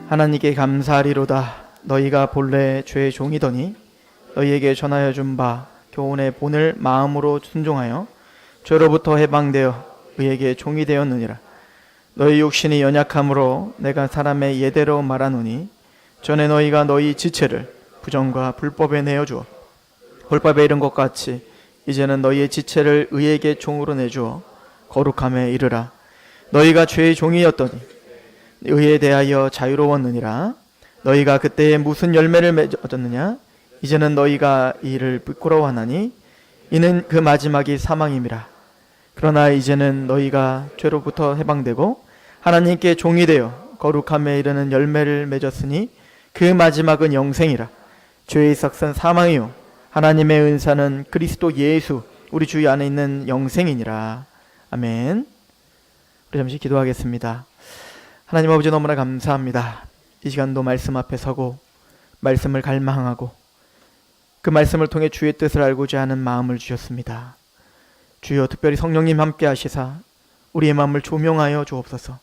하나님께 감사하리로다. 너희가 본래 죄의 종이더니 너희에게 전하여 준 바 교훈의 본을 마음으로 순종하여 죄로부터 해방되어 의에게 종이 되었느니라. 너희 육신이 연약함으로 내가 사람의 예대로 말하노니 전에 너희가 너희 지체를 부정과 불법에 내어주어 불법에 이른 것 같이 이제는 너희의 지체를 의에게 종으로 내주어 거룩함에 이르라. 너희가 죄의 종이었더니 의에 대하여 자유로웠느니라. 너희가 그때에 무슨 열매를 맺었느냐? 이제는 너희가 이를 부끄러워하나니 이는 그 마지막이 사망임이라. 그러나 이제는 너희가 죄로부터 해방되고 하나님께 종이 되어 거룩함에 이르는 열매를 맺었으니 그 마지막은 영생이라. 죄의 삭은 사망이요 하나님의 은사는 그리스도 예수 우리 주 안에 있는 영생이니라. 아멘. 우리 잠시 기도하겠습니다. 하나님 아버지, 너무나 감사합니다. 이 시간도 말씀 앞에 서고 말씀을 갈망하고 그 말씀을 통해 주의 뜻을 알고자 하는 마음을 주셨습니다. 주여, 특별히 성령님 함께 하시사 우리의 마음을 조명하여 주옵소서.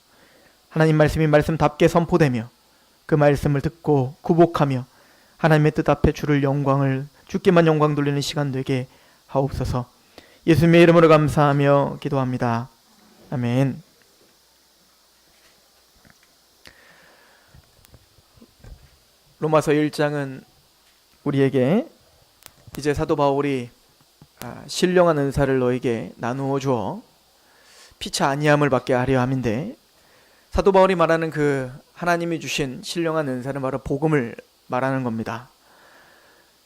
하나님 말씀이 말씀답게 선포되며 그 말씀을 듣고 구복하며 하나님의 뜻 앞에 주를 영광을 주께만 영광 돌리는 시간 되게 하옵소서. 예수님의 이름으로 감사하며 기도합니다. 아멘. 로마서 1장은 우리에게 이제 사도 바울이 신령한 은사를 너에게 나누어 주어 피차 아니함을 받게 하려 함인데, 사도 바울이 말하는 그 하나님이 주신 신령한 은사는 바로 복음을 말하는 겁니다.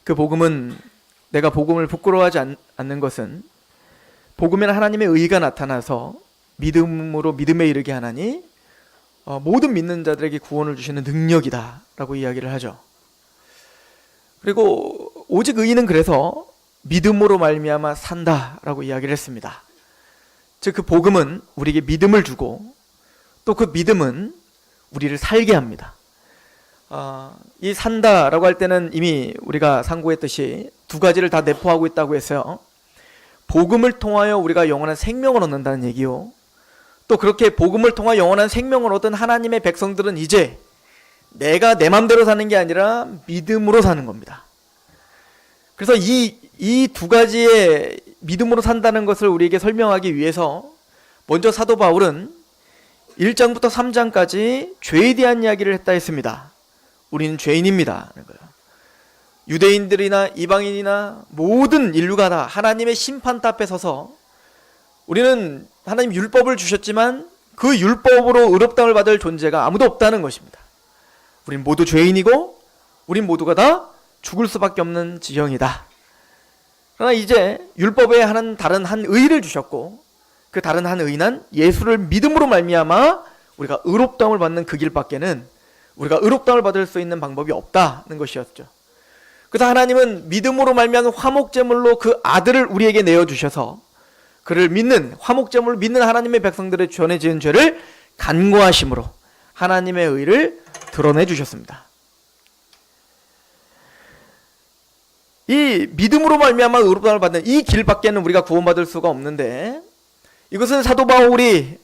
그 복음은, 내가 복음을 부끄러워하지 않는 것은 복음에는 하나님의 의가 나타나서 믿음으로 믿음에 이르게 하나니 모든 믿는 자들에게 구원을 주시는 능력이다 라고 이야기를 하죠. 그리고 오직 의인은 그래서 믿음으로 말미암아 산다 라고 이야기를 했습니다. 즉, 그 복음은 우리에게 믿음을 주고 또 그 믿음은 우리를 살게 합니다. 이 산다 라고 할 때는 이미 우리가 상고했듯이 두 가지를 다 내포하고 있다고 했어요. 복음을 통하여 우리가 영원한 생명을 얻는다는 얘기요, 또 그렇게 복음을 통하 영원한 생명을 얻은 하나님의 백성들은 이제 내가 내 맘대로 사는 게 아니라 믿음으로 사는 겁니다. 그래서 이 두 가지의 믿음으로 산다는 것을 우리에게 설명하기 위해서 먼저 사도 바울은 1장부터 3장까지 죄에 대한 이야기를 했다 했습니다. 우리는 죄인입니다 하는 거예요. 유대인들이나 이방인이나 모든 인류가 다 하나님의 심판대 앞에 서서 우리는 하나님 율법을 주셨지만 그 율법으로 의롭다함을 받을 존재가 아무도 없다는 것입니다. 우린 모두 죄인이고 우린 모두가 다 죽을 수밖에 없는 지형이다. 그러나 이제 율법에 하는 다른 한 의를 주셨고 그 다른 한 의는 예수를 믿음으로 말미암아 우리가 의롭다함을 받는 그 길밖에는 우리가 의롭다함을 받을 수 있는 방법이 없다는 것이었죠. 그래서 하나님은 믿음으로 말미암은 화목제물로 그 아들을 우리에게 내어주셔서 그를 믿는, 화목제물을 믿는 하나님의 백성들의 전에 지은 죄를 간구하심으로 하나님의 의를 드러내 주셨습니다. 이 믿음으로 말미암아 의롭다함을 받는 이 길밖에는 우리가 구원받을 수가 없는데, 이것은 사도 바울이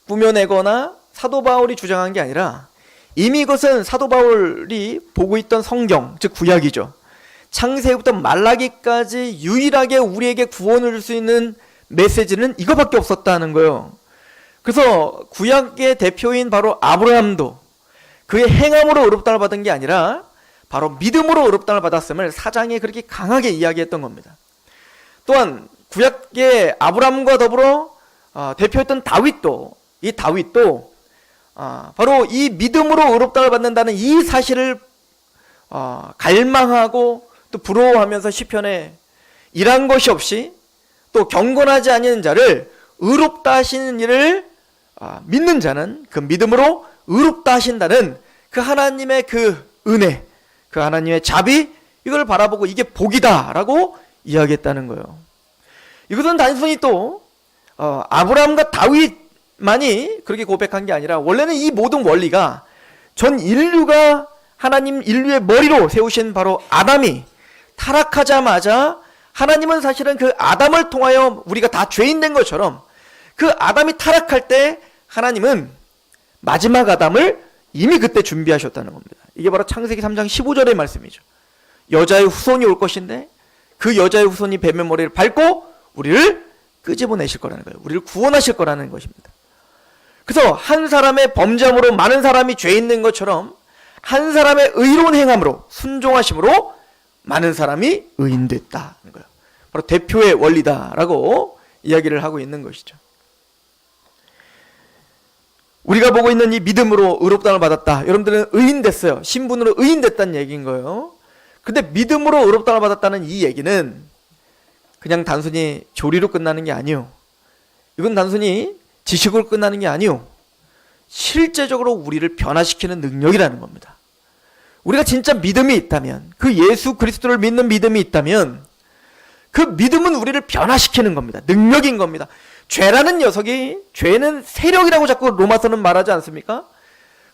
꾸며내거나 사도 바울이 주장한 게 아니라 이미 이것은 사도 바울이 보고 있던 성경, 즉 구약이죠. 창세기부터 말라기까지 유일하게 우리에게 구원을 줄 수 있는 메시지는 이거밖에 없었다는 거예요. 그래서 구약의 대표인 바로 아브라함도 그의 행함으로 의롭다함을 받은 게 아니라 바로 믿음으로 의롭다함을 받았음을 사장에 그렇게 강하게 이야기했던 겁니다. 또한 구약의 아브라함과 더불어 대표했던 다윗도, 이 다윗도 바로 이 믿음으로 의롭다함을 받는다는 이 사실을 갈망하고 또 부러워하면서 시편에 일한 것이 없이 또 경건하지 아니한 자를 의롭다 하시는 일을 믿는 자는 그 믿음으로 의롭다 하신다는 그 하나님의 그 은혜, 그 하나님의 자비, 이걸 바라보고 이게 복이다 라고 이야기했다는 거예요. 이것은 단순히 또 아브라함과 다윗만이 그렇게 고백한 게 아니라 원래는 이 모든 원리가 전 인류가 하나님 인류의 머리로 세우신 바로 아담이 타락하자마자 하나님은 사실은 그 아담을 통하여 우리가 다 죄인 된 것처럼 그 아담이 타락할 때 하나님은 마지막 아담을 이미 그때 준비하셨다는 겁니다. 이게 바로 창세기 3장 15절의 말씀이죠. 여자의 후손이 올 것인데 그 여자의 후손이 뱀의 머리를 밟고 우리를 끄집어내실 거라는 거예요. 우리를 구원하실 거라는 것입니다. 그래서 한 사람의 범죄함으로 많은 사람이 죄 있는 것처럼 한 사람의 의로운 행함으로 순종하심으로 많은 사람이 의인됐다는 거예요. 바로 대표의 원리다라고 이야기를 하고 있는 것이죠. 우리가 보고 있는 이 믿음으로 의롭다함을 받았다. 여러분들은 의인됐어요. 신분으로 의인됐다는 얘기인 거예요. 근데 믿음으로 의롭다함을 받았다는 이 얘기는 그냥 단순히 조리로 끝나는 게 아니에요. 이건 단순히 지식으로 끝나는 게 아니에요. 실제적으로 우리를 변화시키는 능력이라는 겁니다. 우리가 진짜 믿음이 있다면, 그 예수 그리스도를 믿는 믿음이 있다면 그 믿음은 우리를 변화시키는 겁니다. 능력인 겁니다. 죄라는 녀석이, 죄는 세력이라고 자꾸 로마서는 말하지 않습니까?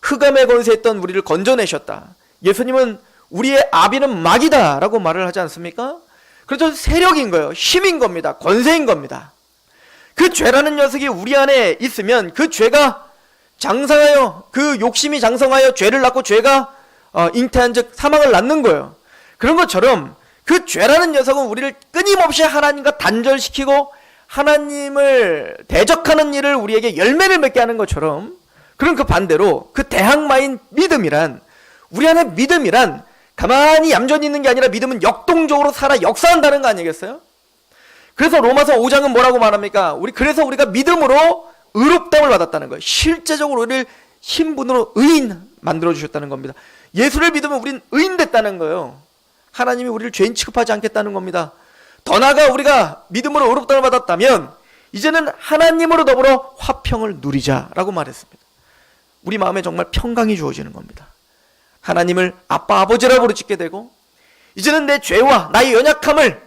흑암에 건세했던 우리를 건져내셨다. 예수님은 우리의 아비는 마귀다 라고 말을 하지 않습니까? 그렇죠. 세력인 거예요. 힘인 겁니다. 권세인 겁니다. 그 죄라는 녀석이 우리 안에 있으면 그 죄가 장성하여, 그 욕심이 장성하여 죄를 낳고 죄가 잉태한 즉 사망을 낳는 거예요. 그런 것처럼 그 죄라는 녀석은 우리를 끊임없이 하나님과 단절시키고 하나님을 대적하는 일을 우리에게 열매를 맺게 하는 것처럼, 그런 그 반대로 그 대항마인 믿음이란, 우리 안에 믿음이란 가만히 얌전히 있는 게 아니라 믿음은 역동적으로 살아 역사한다는 거 아니겠어요? 그래서 로마서 5장은 뭐라고 말합니까? 그래서 우리가 믿음으로 의롭다함을 받았다는 거예요. 실제적으로 우리를 신분으로 의인 만들어주셨다는 겁니다. 예수를 믿으면 우린 의인 됐다는 거예요. 하나님이 우리를 죄인 취급하지 않겠다는 겁니다. 더 나아가 우리가 믿음으로 의롭다함을 받았다면 이제는 하나님으로 더불어 화평을 누리자라고 말했습니다. 우리 마음에 정말 평강이 주어지는 겁니다. 하나님을 아빠 아버지라고 부르짖게 되고, 이제는 내 죄와 나의 연약함을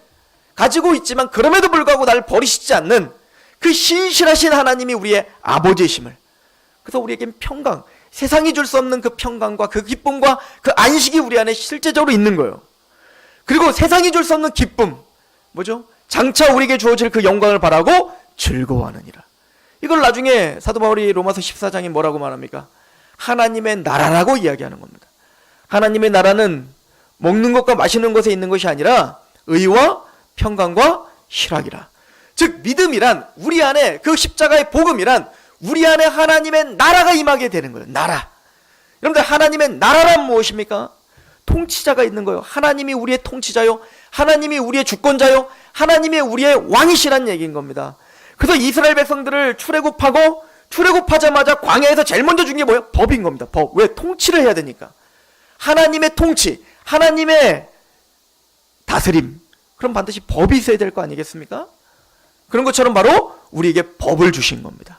가지고 있지만 그럼에도 불구하고 나를 버리시지 않는 그 신실하신 하나님이 우리의 아버지이심을, 그래서 우리에겐 평강, 세상이 줄 수 없는 그 평강과 그 기쁨과 그 안식이 우리 안에 실제적으로 있는 거예요. 그리고 세상이 줄 수 없는 기쁨, 뭐죠? 장차 우리에게 주어질 그 영광을 바라고 즐거워하느니라. 이걸 나중에 사도 바울이 로마서 14장에 뭐라고 말합니까? 하나님의 나라라고 이야기하는 겁니다. 하나님의 나라는 먹는 것과 마시는 것에 있는 것이 아니라 의와 평강과 희락이라. 즉 믿음이란, 우리 안에 그 십자가의 복음이란 우리 안에 하나님의 나라가 임하게 되는 거예요. 나라. 여러분들, 하나님의 나라란 무엇입니까? 통치자가 있는 거예요. 하나님이 우리의 통치자요, 하나님이 우리의 주권자요, 하나님이 우리의 왕이시란 얘기인 겁니다. 그래서 이스라엘 백성들을 출애굽하자마자 광야에서 제일 먼저 준 게 뭐예요? 법인 겁니다. 법. 왜? 통치를 해야 되니까. 하나님의 통치, 하나님의 다스림, 그럼 반드시 법이 있어야 될 거 아니겠습니까? 그런 것처럼 바로 우리에게 법을 주신 겁니다.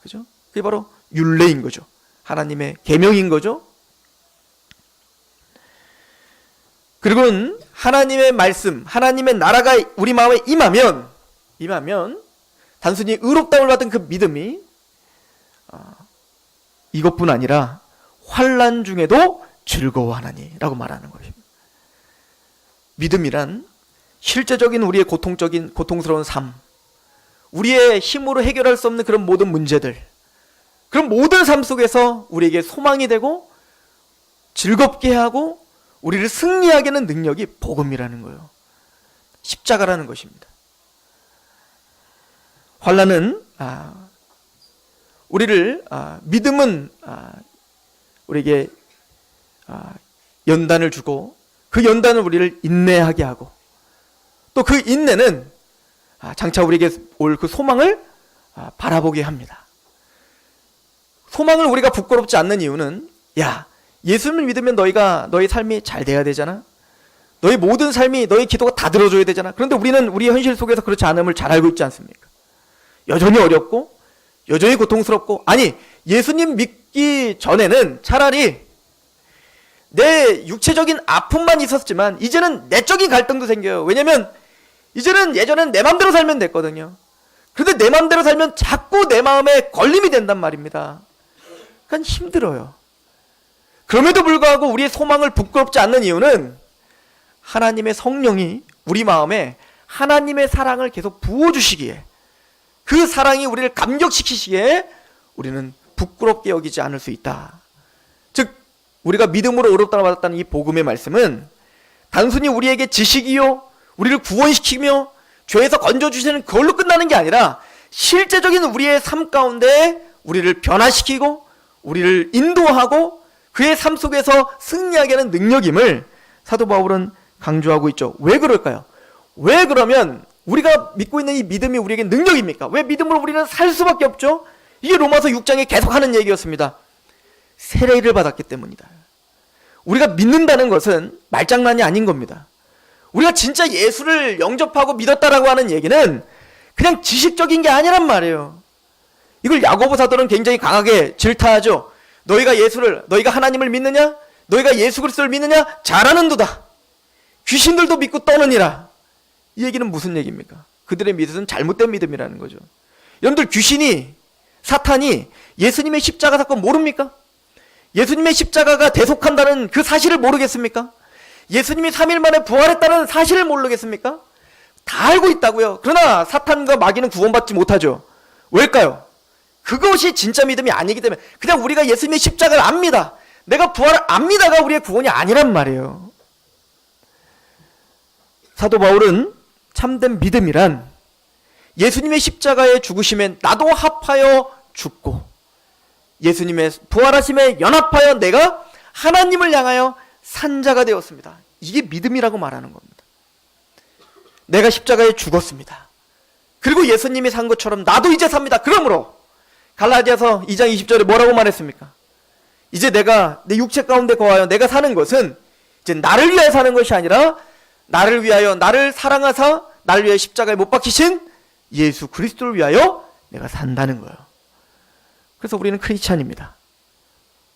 그죠? 그게 바로 율례인 거죠. 하나님의 계명인 거죠. 그리고는 하나님의 말씀, 하나님의 나라가 우리 마음에 임하면 단순히 의롭다함을 받은 그 믿음이 이것뿐 아니라 환난 중에도 즐거워하나니 라고 말하는 것입니다. 믿음이란 실제적인 우리의 고통스러운 삶, 우리의 힘으로 해결할 수 없는 그런 모든 문제들, 그런 모든 삶 속에서 우리에게 소망이 되고 즐겁게 하고 우리를 승리하게 하는 능력이 복음이라는 거예요. 십자가라는 것입니다. 환난은 우리를 믿음은 우리에게 연단을 주고, 그 연단은 우리를 인내하게 하고, 또 그 인내는 장차 우리에게 올 그 소망을 바라보게 합니다. 소망을 우리가 부끄럽지 않는 이유는, 야, 예수님을 믿으면 너의 삶이 잘 돼야 되잖아. 너의 모든 삶이, 너의 기도가 다 들어줘야 되잖아. 그런데 우리는 우리 현실 속에서 그렇지 않음을 잘 알고 있지 않습니까? 여전히 어렵고 여전히 고통스럽고, 아니, 예수님 믿기 전에는 차라리 내 육체적인 아픔만 있었지만 이제는 내적인 갈등도 생겨요. 왜냐면 이제는, 예전엔 내 맘대로 살면 됐거든요. 그런데 내 맘대로 살면 자꾸 내 마음에 걸림이 된단 말입니다. 그러니까 힘들어요. 그럼에도 불구하고 우리의 소망을 부끄럽지 않는 이유는 하나님의 성령이 우리 마음에 하나님의 사랑을 계속 부어주시기에, 그 사랑이 우리를 감격시키시기에 우리는 부끄럽게 여기지 않을 수 있다. 즉 우리가 믿음으로 의롭다고 받았다는 이 복음의 말씀은 단순히 우리에게 지식이요 우리를 구원시키며 죄에서 건져주시는 그걸로 끝나는 게 아니라 실제적인 우리의 삶 가운데 우리를 변화시키고 우리를 인도하고 그의 삶 속에서 승리하게 하는 능력임을 사도 바울은 강조하고 있죠. 왜 그럴까요? 왜 그러면 우리가 믿고 있는 이 믿음이 우리에게 능력입니까? 왜 믿음으로 우리는 살 수밖에 없죠? 이게 로마서 6장에 계속 하는 얘기였습니다. 세례를 받았기 때문이다. 우리가 믿는다는 것은 말장난이 아닌 겁니다. 우리가 진짜 예수를 영접하고 믿었다라고 하는 얘기는 그냥 지식적인 게 아니란 말이에요. 이걸 야고보 사도는 굉장히 강하게 질타하죠. 너희가 하나님을 믿느냐? 너희가 예수 그리스도를 믿느냐? 잘하는도다. 귀신들도 믿고 떠느니라. 이 얘기는 무슨 얘기입니까? 그들의 믿음은 잘못된 믿음이라는 거죠. 여러분들 사탄이 예수님의 십자가 사건 모릅니까? 예수님의 십자가가 대속한다는 그 사실을 모르겠습니까? 예수님이 3일 만에 부활했다는 사실을 모르겠습니까? 다 알고 있다고요. 그러나 사탄과 마귀는 구원받지 못하죠. 왜일까요? 그것이 진짜 믿음이 아니기 때문에 그냥 우리가 예수님의 십자가를 압니다. 내가 부활을 압니다가 우리의 구원이 아니란 말이에요. 사도 바울은 참된 믿음이란 예수님의 십자가의 죽으심에 나도 합하여 죽고 예수님의 부활하심에 연합하여 내가 하나님을 향하여 산 자가 되었습니다. 이게 믿음이라고 말하는 겁니다. 내가 십자가에 죽었습니다. 그리고 예수님이 산 것처럼 나도 이제 삽니다. 그러므로 갈라디아서 2장 20절에 뭐라고 말했습니까? 이제 내가 내 육체 가운데 거하여 내가 사는 것은 이제 나를 위하여 사는 것이 아니라 나를 위하여 나를 사랑하사 나를 위하여 십자가에 못 박히신 예수 그리스도를 위하여 내가 산다는 거예요. 그래서 우리는 크리스찬입니다.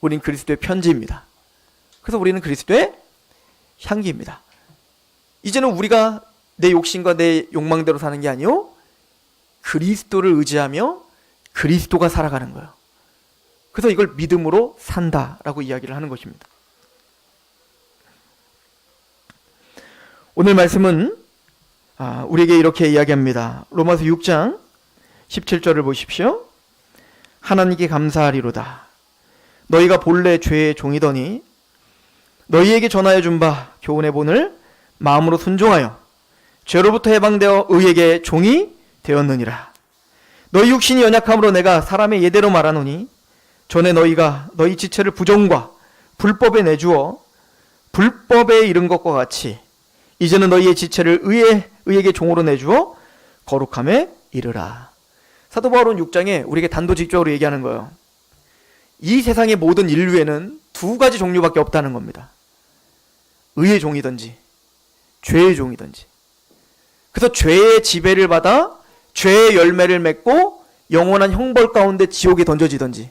우리는 그리스도의 편지입니다. 그래서 우리는 그리스도의 향기입니다. 이제는 우리가 내 욕심과 내 욕망대로 사는 게 아니요 그리스도를 의지하며 그리스도가 살아가는 거예요. 그래서 이걸 믿음으로 산다라고 이야기를 하는 것입니다. 오늘 말씀은 우리에게 이렇게 이야기합니다. 로마서 6장 17절을 보십시오. 하나님께 감사하리로다. 너희가 본래 죄의 종이더니 너희에게 전하여 준 바 교훈의 본을 마음으로 순종하여 죄로부터 해방되어 의에게 종이 되었느니라. 너희 육신이 연약함으로 내가 사람의 예대로 말하노니 전에 너희가 너희 지체를 부정과 불법에 내주어 불법에 이른 것과 같이 이제는 너희의 지체를 의에게 종으로 내주어 거룩함에 이르라. 사도 바울은 6장에 우리에게 단도직입적으로 얘기하는 거예요. 이 세상의 모든 인류에는 두 가지 종류밖에 없다는 겁니다. 의의 종이든지 죄의 종이든지. 그래서 죄의 지배를 받아 죄의 열매를 맺고 영원한 형벌 가운데 지옥에 던져지든지,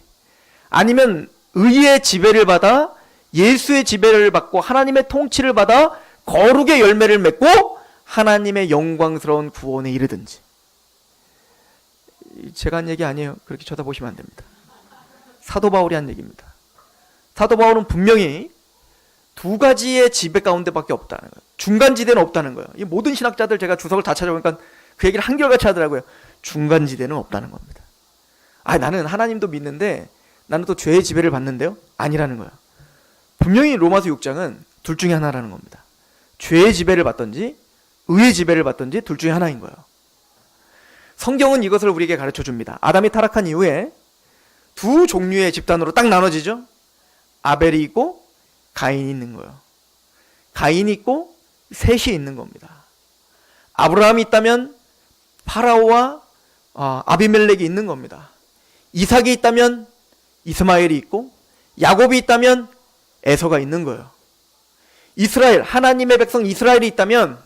아니면 의의 지배를 받아 예수의 지배를 받고 하나님의 통치를 받아 거룩의 열매를 맺고 하나님의 영광스러운 구원에 이르든지. 제가 한 얘기 아니에요. 그렇게 쳐다보시면 안 됩니다. 사도 바울이 한 얘기입니다. 사도 바울은 분명히 두 가지의 지배 가운데밖에 없다는 거예요. 중간지대는 없다는 거예요. 이 모든 신학자들 제가 주석을 다 찾아보니까 그 얘기를 한결같이 하더라고요. 중간지대는 없다는 겁니다. 나는 하나님도 믿는데 나는 또 죄의 지배를 받는데요? 아니라는 거예요. 분명히 로마서 6장은 둘 중에 하나라는 겁니다. 죄의 지배를 받든지 의의 지배를 받든지 둘 중에 하나인 거예요. 성경은 이것을 우리에게 가르쳐 줍니다. 아담이 타락한 이후에 두 종류의 집단으로 딱 나눠지죠. 아벨이 있고 가인이 있는 거예요. 가인이 있고 셋이 있는 겁니다. 아브라함이 있다면 파라오와 아비멜렉이 있는 겁니다. 이삭이 있다면 이스마엘이 있고, 야곱이 있다면 에서가 있는 거예요. 이스라엘, 하나님의 백성 이스라엘이 있다면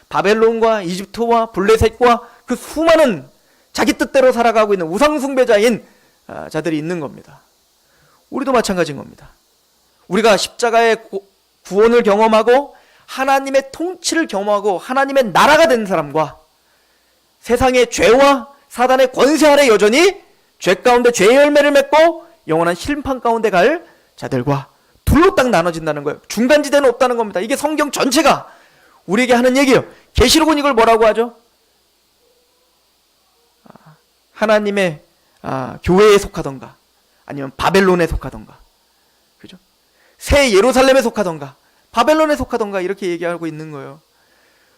바벨론과 이집트와 블레셋과 그 수많은 자기 뜻대로 살아가고 있는 우상숭배자인 자들이 있는 겁니다. 우리도 마찬가지인 겁니다. 우리가 십자가의 구원을 경험하고 하나님의 통치를 경험하고 하나님의 나라가 된 사람과 세상의 죄와 사단의 권세 아래 여전히 죄 가운데 죄의 열매를 맺고 영원한 심판 가운데 갈 자들과 둘로 딱 나눠진다는 거예요. 중간지대는 없다는 겁니다. 이게 성경 전체가 우리에게 하는 얘기예요. 계시록은 이걸 뭐라고 하죠? 하나님의 교회에 속하던가 아니면 바벨론에 속하던가, 그죠? 새 예루살렘에 속하던가, 바벨론에 속하던가, 이렇게 얘기하고 있는 거예요.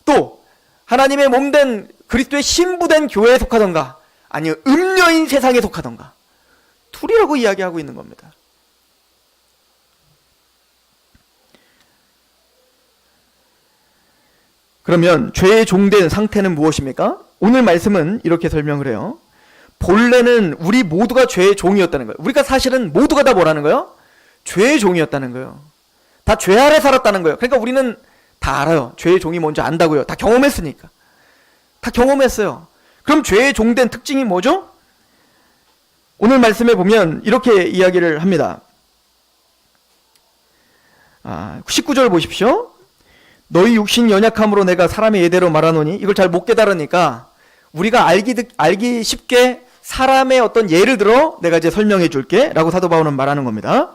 또 하나님의 몸된 그리스도의 신부된 교회에 속하던가, 아니면 음녀인 세상에 속하던가, 둘이라고 이야기하고 있는 겁니다. 그러면 죄의 종된 상태는 무엇입니까? 오늘 말씀은 이렇게 설명을 해요. 본래는 우리 모두가 죄의 종이었다는 거예요. 우리가 사실은 모두가 다 뭐라는 거예요? 죄의 종이었다는 거예요. 다 죄 아래 살았다는 거예요. 그러니까 우리는 다 알아요. 죄의 종이 뭔지 안다고요. 다 경험했으니까. 다 경험했어요. 그럼 죄의 종된 특징이 뭐죠? 오늘 말씀에 보면 이렇게 이야기를 합니다. 19절 보십시오. 너희 육신 연약함으로 내가 사람의 예대로 말하노니, 이걸 잘 못 깨달으니까 우리가 알기 쉽게 사람의 어떤 예를 들어 내가 이제 설명해 줄게 라고 사도 바울은 말하는 겁니다.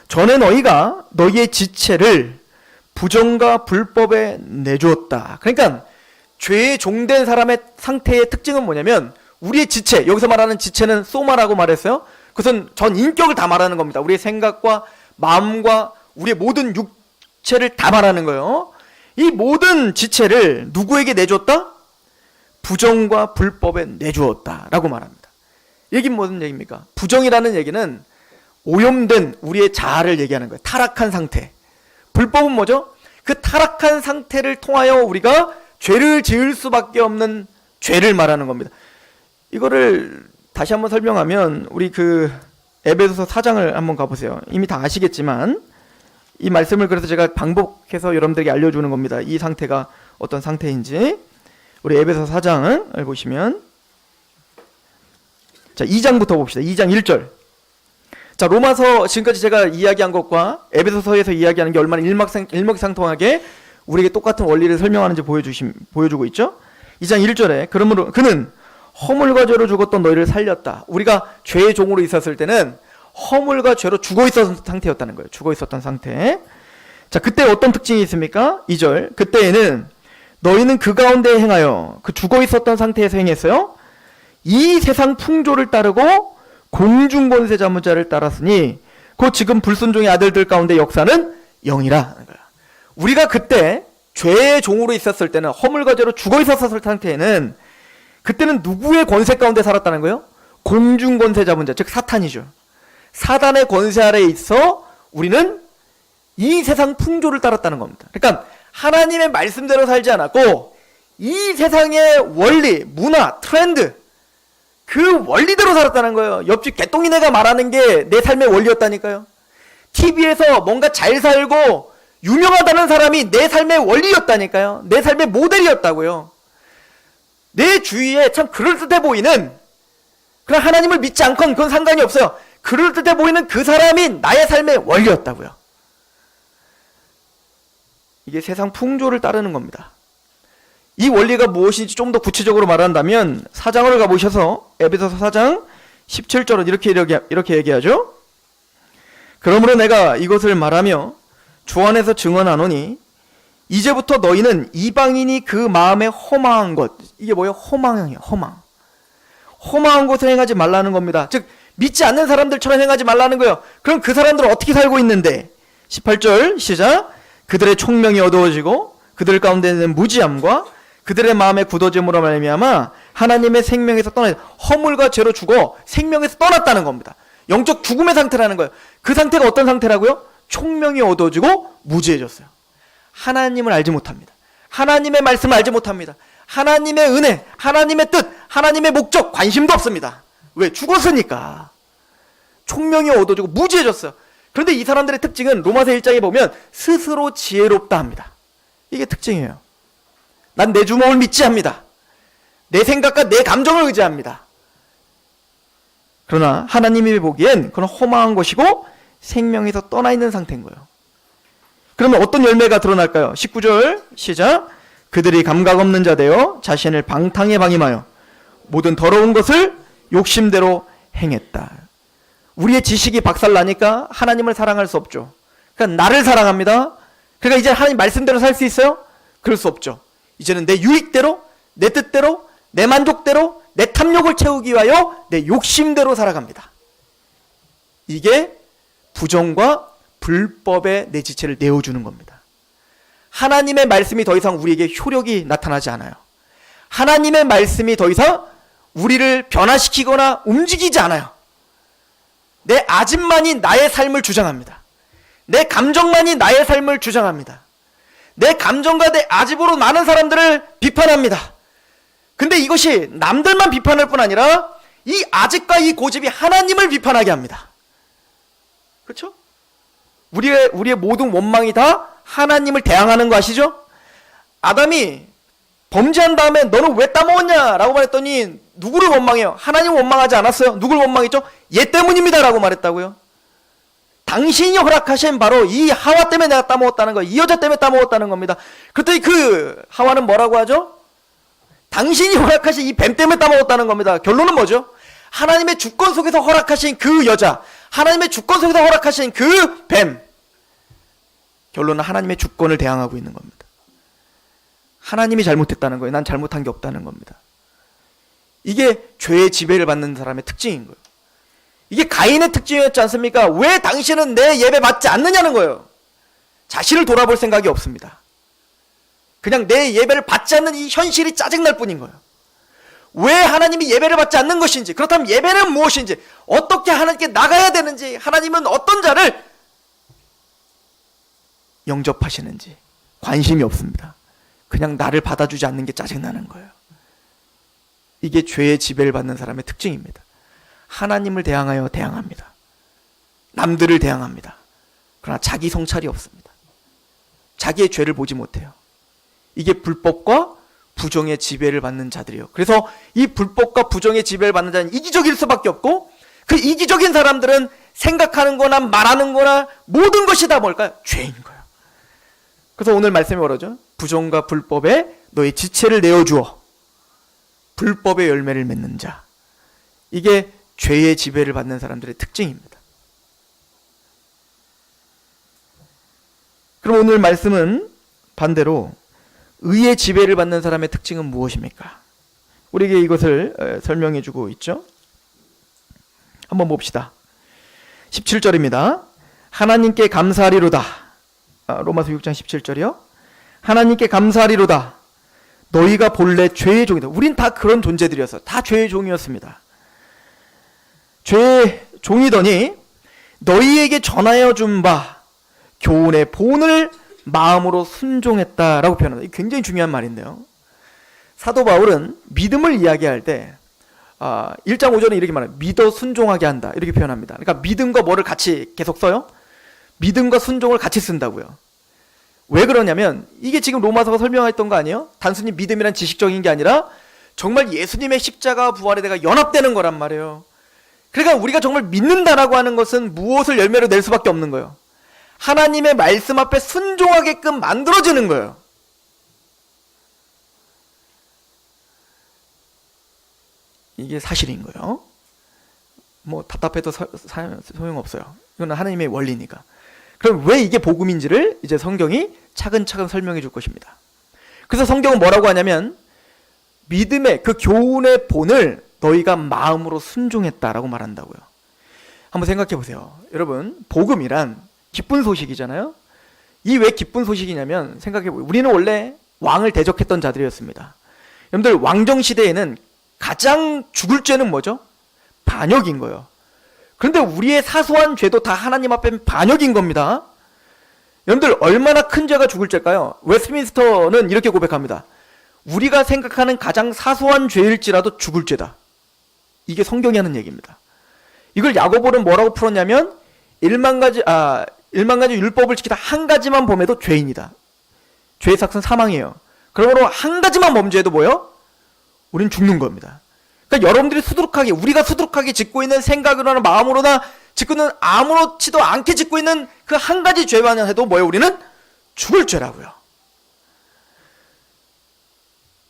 전에 너희가 너희의 지체를 부정과 불법에 내주었다. 그러니까 죄에 종된 사람의 상태의 특징은 뭐냐면, 우리의 지체, 여기서 말하는 지체는 소마라고 말했어요. 그것은 전 인격을 다 말하는 겁니다. 우리의 생각과 마음과 우리의 모든 육체를 다 말하는 거예요. 이 모든 지체를 누구에게 내줬다? 부정과 불법에 내주었다 라고 말합니다. 이게 무슨 얘기입니까? 부정이라는 얘기는 오염된 우리의 자아를 얘기하는 거예요. 타락한 상태. 불법은 뭐죠? 그 타락한 상태를 통하여 우리가 죄를 지을 수밖에 없는 죄를 말하는 겁니다. 이거를 다시 한번 설명하면, 우리 에베소서 4장을 한번 가보세요. 이미 다 아시겠지만 이 말씀을 그래서 제가 반복해서 여러분들에게 알려주는 겁니다. 이 상태가 어떤 상태인지. 우리 에베소서 4장을 보시면, 자, 2장부터 봅시다. 2장 1절. 자, 로마서 지금까지 제가 이야기한 것과 에베소서에서 이야기하는 게 얼마나 일맥상통하게 우리에게 똑같은 원리를 설명하는지 보여주고 있죠. 2장 1절에 그러므로 그는 허물과 죄로 죽었던 너희를 살렸다. 우리가 죄의 종으로 있었을 때는 허물과 죄로 죽어 있었던 상태였다는 거예요. 죽어 있었던 상태. 자, 그때 어떤 특징이 있습니까? 2절. 그때에는 너희는 그 가운데 행하여, 그 죽어 있었던 상태에서 행했어요. 이 세상 풍조를 따르고 공중권세 자문자를 따랐으니 곧 지금 불순종의 아들들 가운데 역사는 영이라 하는 거야. 우리가 그때 죄의 종으로 있었을 때는, 허물과 죄로 죽어 있었을 상태에는, 그때는 누구의 권세 가운데 살았다는 거예요? 공중권세 잡은 자, 즉 사탄이죠. 사단의 권세 아래에 있어 우리는 이 세상 풍조를 따랐다는 겁니다. 그러니까 하나님의 말씀대로 살지 않았고 이 세상의 원리, 문화, 트렌드, 그 원리대로 살았다는 거예요. 옆집 개똥이네가 말하는 게 내 삶의 원리였다니까요. TV에서 뭔가 잘 살고 유명하다는 사람이 내 삶의 원리였다니까요. 내 삶의 모델이었다고요. 내 주위에 참 그럴듯해 보이는, 그런 하나님을 믿지 않건 그건 상관이 없어요. 그럴듯해 보이는 그 사람이 나의 삶의 원리였다고요. 이게 세상 풍조를 따르는 겁니다. 이 원리가 무엇인지 좀 더 구체적으로 말한다면 4장을 가보셔서 에베소서 4장 17절은 이렇게 얘기하죠. 그러므로 내가 이것을 말하며 주 안에서 증언하노니 이제부터 너희는 이방인이 그 마음에 허망한 것, 이게 뭐예요? 허망이에요. 허망한 것을 행하지 말라는 겁니다. 즉 믿지 않는 사람들처럼 행하지 말라는 거예요. 그럼 그 사람들은 어떻게 살고 있는데? 18절 시작. 그들의 총명이 어두워지고 그들 가운데는 무지함과 그들의 마음에 굳어짐으로 말미암아 하나님의 생명에서 떠나, 허물과 죄로 죽어 생명에서 떠났다는 겁니다. 영적 죽음의 상태라는 거예요. 그 상태가 어떤 상태라고요? 총명이 어두워지고 무지해졌어요. 하나님을 알지 못합니다. 하나님의 말씀을 알지 못합니다. 하나님의 은혜, 하나님의 뜻, 하나님의 목적, 관심도 없습니다. 왜? 죽었으니까. 총명이 어두워지고 무지해졌어요. 그런데 이 사람들의 특징은 로마서 1장에 보면 스스로 지혜롭다 합니다. 이게 특징이에요. 난 내 주먹을 믿지 합니다. 내 생각과 내 감정을 의지합니다. 그러나 하나님이 보기엔 그건 허망한 것이고 생명에서 떠나 있는 상태인 거예요. 그러면 어떤 열매가 드러날까요? 19절 시작. 그들이 감각 없는 자 되어 자신을 방탕에 방임하여 모든 더러운 것을 욕심대로 행했다. 우리의 지식이 박살나니까 하나님을 사랑할 수 없죠. 그러니까 나를 사랑합니다. 그러니까 이제 하나님 말씀대로 살 수 있어요? 그럴 수 없죠. 이제는 내 유익대로, 내 뜻대로, 내 만족대로, 내 탐욕을 채우기 위하여 내 욕심대로 살아갑니다. 이게 부정과 불법의 내 지체를 내어주는 겁니다. 하나님의 말씀이 더 이상 우리에게 효력이 나타나지 않아요. 하나님의 말씀이 더 이상 우리를 변화시키거나 움직이지 않아요. 내 아집만이 나의 삶을 주장합니다. 내 감정만이 나의 삶을 주장합니다. 내 감정과 내 아집으로 많은 사람들을 비판합니다. 근데 이것이 남들만 비판할 뿐 아니라 이 아집과 이 고집이 하나님을 비판하게 합니다. 그렇죠? 우리의 모든 원망이 다 하나님을 대항하는 거 아시죠? 아담이 범죄한 다음에 너는 왜 따먹었냐? 라고 말했더니 누구를 원망해요? 하나님 원망하지 않았어요. 누굴 원망했죠? 얘 때문입니다. 라고 말했다고요. 당신이 허락하신 바로 이 하와 때문에 내가 따먹었다는 거예요. 이 여자 때문에 따먹었다는 겁니다. 그랬더니 그 하와는 뭐라고 하죠? 당신이 허락하신 이 뱀 때문에 따먹었다는 겁니다. 결론은 뭐죠? 하나님의 주권 속에서 허락하신 그 여자, 하나님의 주권 속에서 허락하신 그 뱀. 결론은 하나님의 주권을 대항하고 있는 겁니다. 하나님이 잘못했다는 거예요. 난 잘못한 게 없다는 겁니다. 이게 죄의 지배를 받는 사람의 특징인 거예요. 이게 가인의 특징이었지 않습니까? 왜 당신은 내 예배 받지 않느냐는 거예요. 자신을 돌아볼 생각이 없습니다. 그냥 내 예배를 받지 않는 이 현실이 짜증날 뿐인 거예요. 왜 하나님이 예배를 받지 않는 것인지, 그렇다면 예배는 무엇인지, 어떻게 하나님께 나가야 되는지, 하나님은 어떤 자를 영접하시는지 관심이 없습니다. 그냥 나를 받아주지 않는 게 짜증나는 거예요. 이게 죄의 지배를 받는 사람의 특징입니다. 하나님을 대항하여 대항합니다. 남들을 대항합니다. 그러나 자기 성찰이 없습니다. 자기의 죄를 보지 못해요. 이게 불법과 부정의 지배를 받는 자들이에요. 그래서 이 불법과 부정의 지배를 받는 자는 이기적일 수밖에 없고, 그 이기적인 사람들은 생각하는 거나 말하는 거나 모든 것이 다 뭘까요? 죄인 거예요. 그래서 오늘 말씀이 뭐라죠? 부정과 불법에 너의 지체를 내어주어 불법의 열매를 맺는 자. 이게 죄의 지배를 받는 사람들의 특징입니다. 그럼 오늘 말씀은 반대로 의의 지배를 받는 사람의 특징은 무엇입니까? 우리에게 이것을 설명해 주고 있죠. 한번 봅시다. 17절입니다. 하나님께 감사하리로다. 로마서 6장 17절이요. 하나님께 감사하리로다. 너희가 본래 죄의 종이다. 우린 다 그런 존재들이었어. 다 죄의 종이었습니다. 죄의 종이더니 너희에게 전하여 준 바 교훈의 본을 마음으로 순종했다라고 표현합니다. 이게 굉장히 중요한 말인데요. 사도 바울은 믿음을 이야기할 때 1장 5절에 이렇게 말해요. 믿어 순종하게 한다. 이렇게 표현합니다. 그러니까 믿음과 뭐를 같이 계속 써요? 믿음과 순종을 같이 쓴다고요. 왜 그러냐면 이게 지금 로마서가 설명했던 거 아니에요? 단순히 믿음이란 지식적인 게 아니라 정말 예수님의 십자가 부활에 내가 연합되는 거란 말이에요. 그러니까 우리가 정말 믿는다라고 하는 것은 무엇을 열매로 낼 수밖에 없는 거예요. 하나님의 말씀 앞에 순종하게끔 만들어지는 거예요. 이게 사실인 거예요. 뭐 답답해도 소용없어요. 이건 하나님의 원리니까. 그럼 왜 이게 복음인지를 이제 성경이 차근차근 설명해 줄 것입니다. 그래서 성경은 뭐라고 하냐면 믿음의 그 교훈의 본을 너희가 마음으로 순종했다라고 말한다고요. 한번 생각해 보세요. 여러분, 복음이란 기쁜 소식이잖아요. 이 왜 기쁜 소식이냐면 생각해 보세요. 우리는 원래 왕을 대적했던 자들이었습니다. 여러분들 왕정 시대에는 가장 죽을 죄는 뭐죠? 반역인 거예요. 그런데 우리의 사소한 죄도 다 하나님 앞에 반역인 겁니다. 여러분들 얼마나 큰 죄가 죽을 죄일까요? 웨스트민스터는 이렇게 고백합니다. 우리가 생각하는 가장 사소한 죄일지라도 죽을 죄다. 이게 성경이 하는 얘기입니다. 이걸 야고보는 뭐라고 풀었냐면 1만 가지 율법을 지키다 한 가지만 범해도 죄인이다. 죄의 삭은 사망이에요. 그러므로 한 가지만 범죄해도 뭐예요? 우린 죽는 겁니다. 그러니까 여러분들이 우리가 수두룩하게 짓고 있는 생각으로나 마음으로나 짓고는 아무렇지도 않게 짓고 있는 그 한 가지 죄만 해도 뭐예요? 우리는 죽을 죄라고요.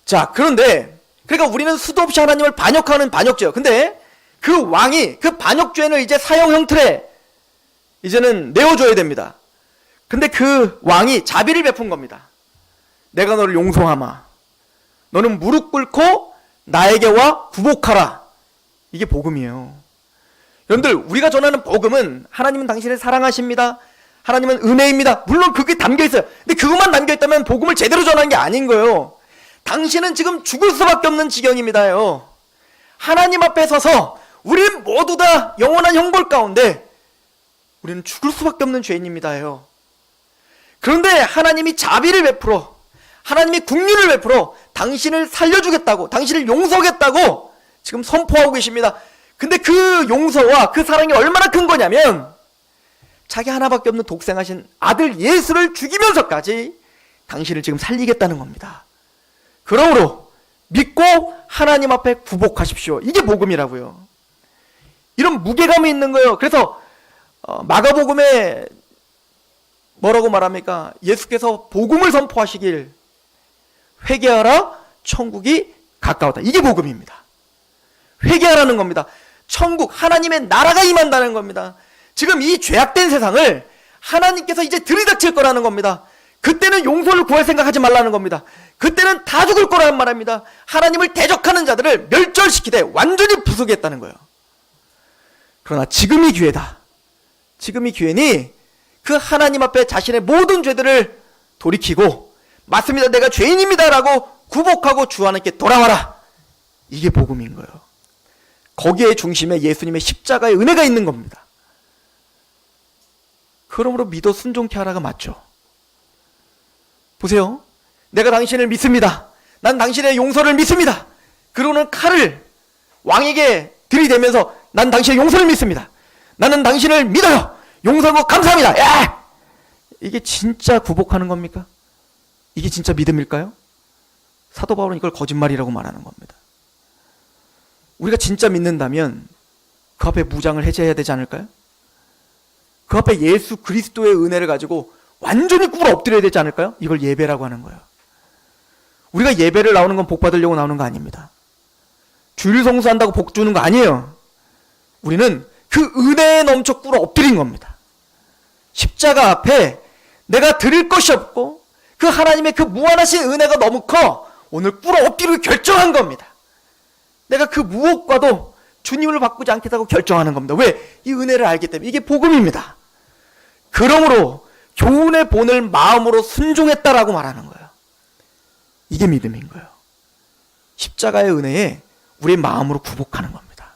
자, 그런데 그러니까 우리는 수도 없이 하나님을 반역하는 반역죄예요. 근데 그 왕이 그 반역죄는 이제 사형 형틀에 이제는 내어줘야 됩니다. 근데 그 왕이 자비를 베푼 겁니다. 내가 너를 용서하마. 너는 무릎 꿇고 나에게 와 굴복하라. 이게 복음이에요. 여러분들, 우리가 전하는 복음은 하나님은 당신을 사랑하십니다, 하나님은 은혜입니다, 물론 그게 담겨있어요. 근데 그것만 담겨있다면 복음을 제대로 전하는 게 아닌 거예요. 당신은 지금 죽을 수밖에 없는 지경입니다요. 하나님 앞에 서서 우리는 모두 다 영원한 형벌 가운데 우리는 죽을 수밖에 없는 죄인입니다요. 그런데 하나님이 자비를 베풀어, 하나님이 긍휼을 베풀어 당신을 살려주겠다고, 당신을 용서하겠다고 지금 선포하고 계십니다. 근데 그 용서와 그 사랑이 얼마나 큰 거냐면 자기 하나밖에 없는 독생하신 아들 예수를 죽이면서까지 당신을 지금 살리겠다는 겁니다. 그러므로 믿고 하나님 앞에 굴복하십시오. 이게 복음이라고요. 이런 무게감이 있는 거예요. 그래서 마가복음에 뭐라고 말합니까? 예수께서 복음을 선포하시길, 회개하라, 천국이 가까웠다. 이게 복음입니다. 회개하라는 겁니다. 천국, 하나님의 나라가 임한다는 겁니다. 지금 이 죄악된 세상을 하나님께서 이제 들이닥칠 거라는 겁니다. 그때는 용서를 구할 생각하지 말라는 겁니다. 그때는 다 죽을 거라는 말입니다. 하나님을 대적하는 자들을 멸절시키되 완전히 부수겠다는 거예요. 그러나 지금이 기회다. 지금이 기회니 그 하나님 앞에 자신의 모든 죄들을 돌이키고, 맞습니다, 내가 죄인입니다 라고 굴복하고 주 하나님께 돌아와라. 이게 복음인 거예요. 거기에 중심에 예수님의 십자가의 은혜가 있는 겁니다. 그러므로 믿어 순종케 하라가 맞죠. 보세요. 내가 당신을 믿습니다. 난 당신의 용서를 믿습니다. 그러고는 칼을 왕에게 들이대면서 난 당신의 용서를 믿습니다. 나는 당신을 믿어요. 용서하고 감사합니다. 야! 이게 진짜 굴복하는 겁니까? 이게 진짜 믿음일까요? 사도 바울은 이걸 거짓말이라고 말하는 겁니다. 우리가 진짜 믿는다면 그 앞에 무장을 해제해야 되지 않을까요? 그 앞에 예수 그리스도의 은혜를 가지고 완전히 꿇어 엎드려야 되지 않을까요? 이걸 예배라고 하는 거예요. 우리가 예배를 나오는 건 복 받으려고 나오는 거 아닙니다. 주일 성수한다고 복 주는 거 아니에요. 우리는 그 은혜에 넘쳐 꿇어 엎드린 겁니다. 십자가 앞에 내가 드릴 것이 없고 그 하나님의 그 무한하신 은혜가 너무 커 오늘 꿇어 엎드리고 결정한 겁니다. 내가 그 무엇과도 주님을 바꾸지 않겠다고 결정하는 겁니다. 왜? 이 은혜를 알기 때문에. 이게 복음입니다. 그러므로 교훈의 본을 마음으로 순종했다라고 말하는 거예요. 이게 믿음인 거예요. 십자가의 은혜에 우리의 마음으로 굴복하는 겁니다.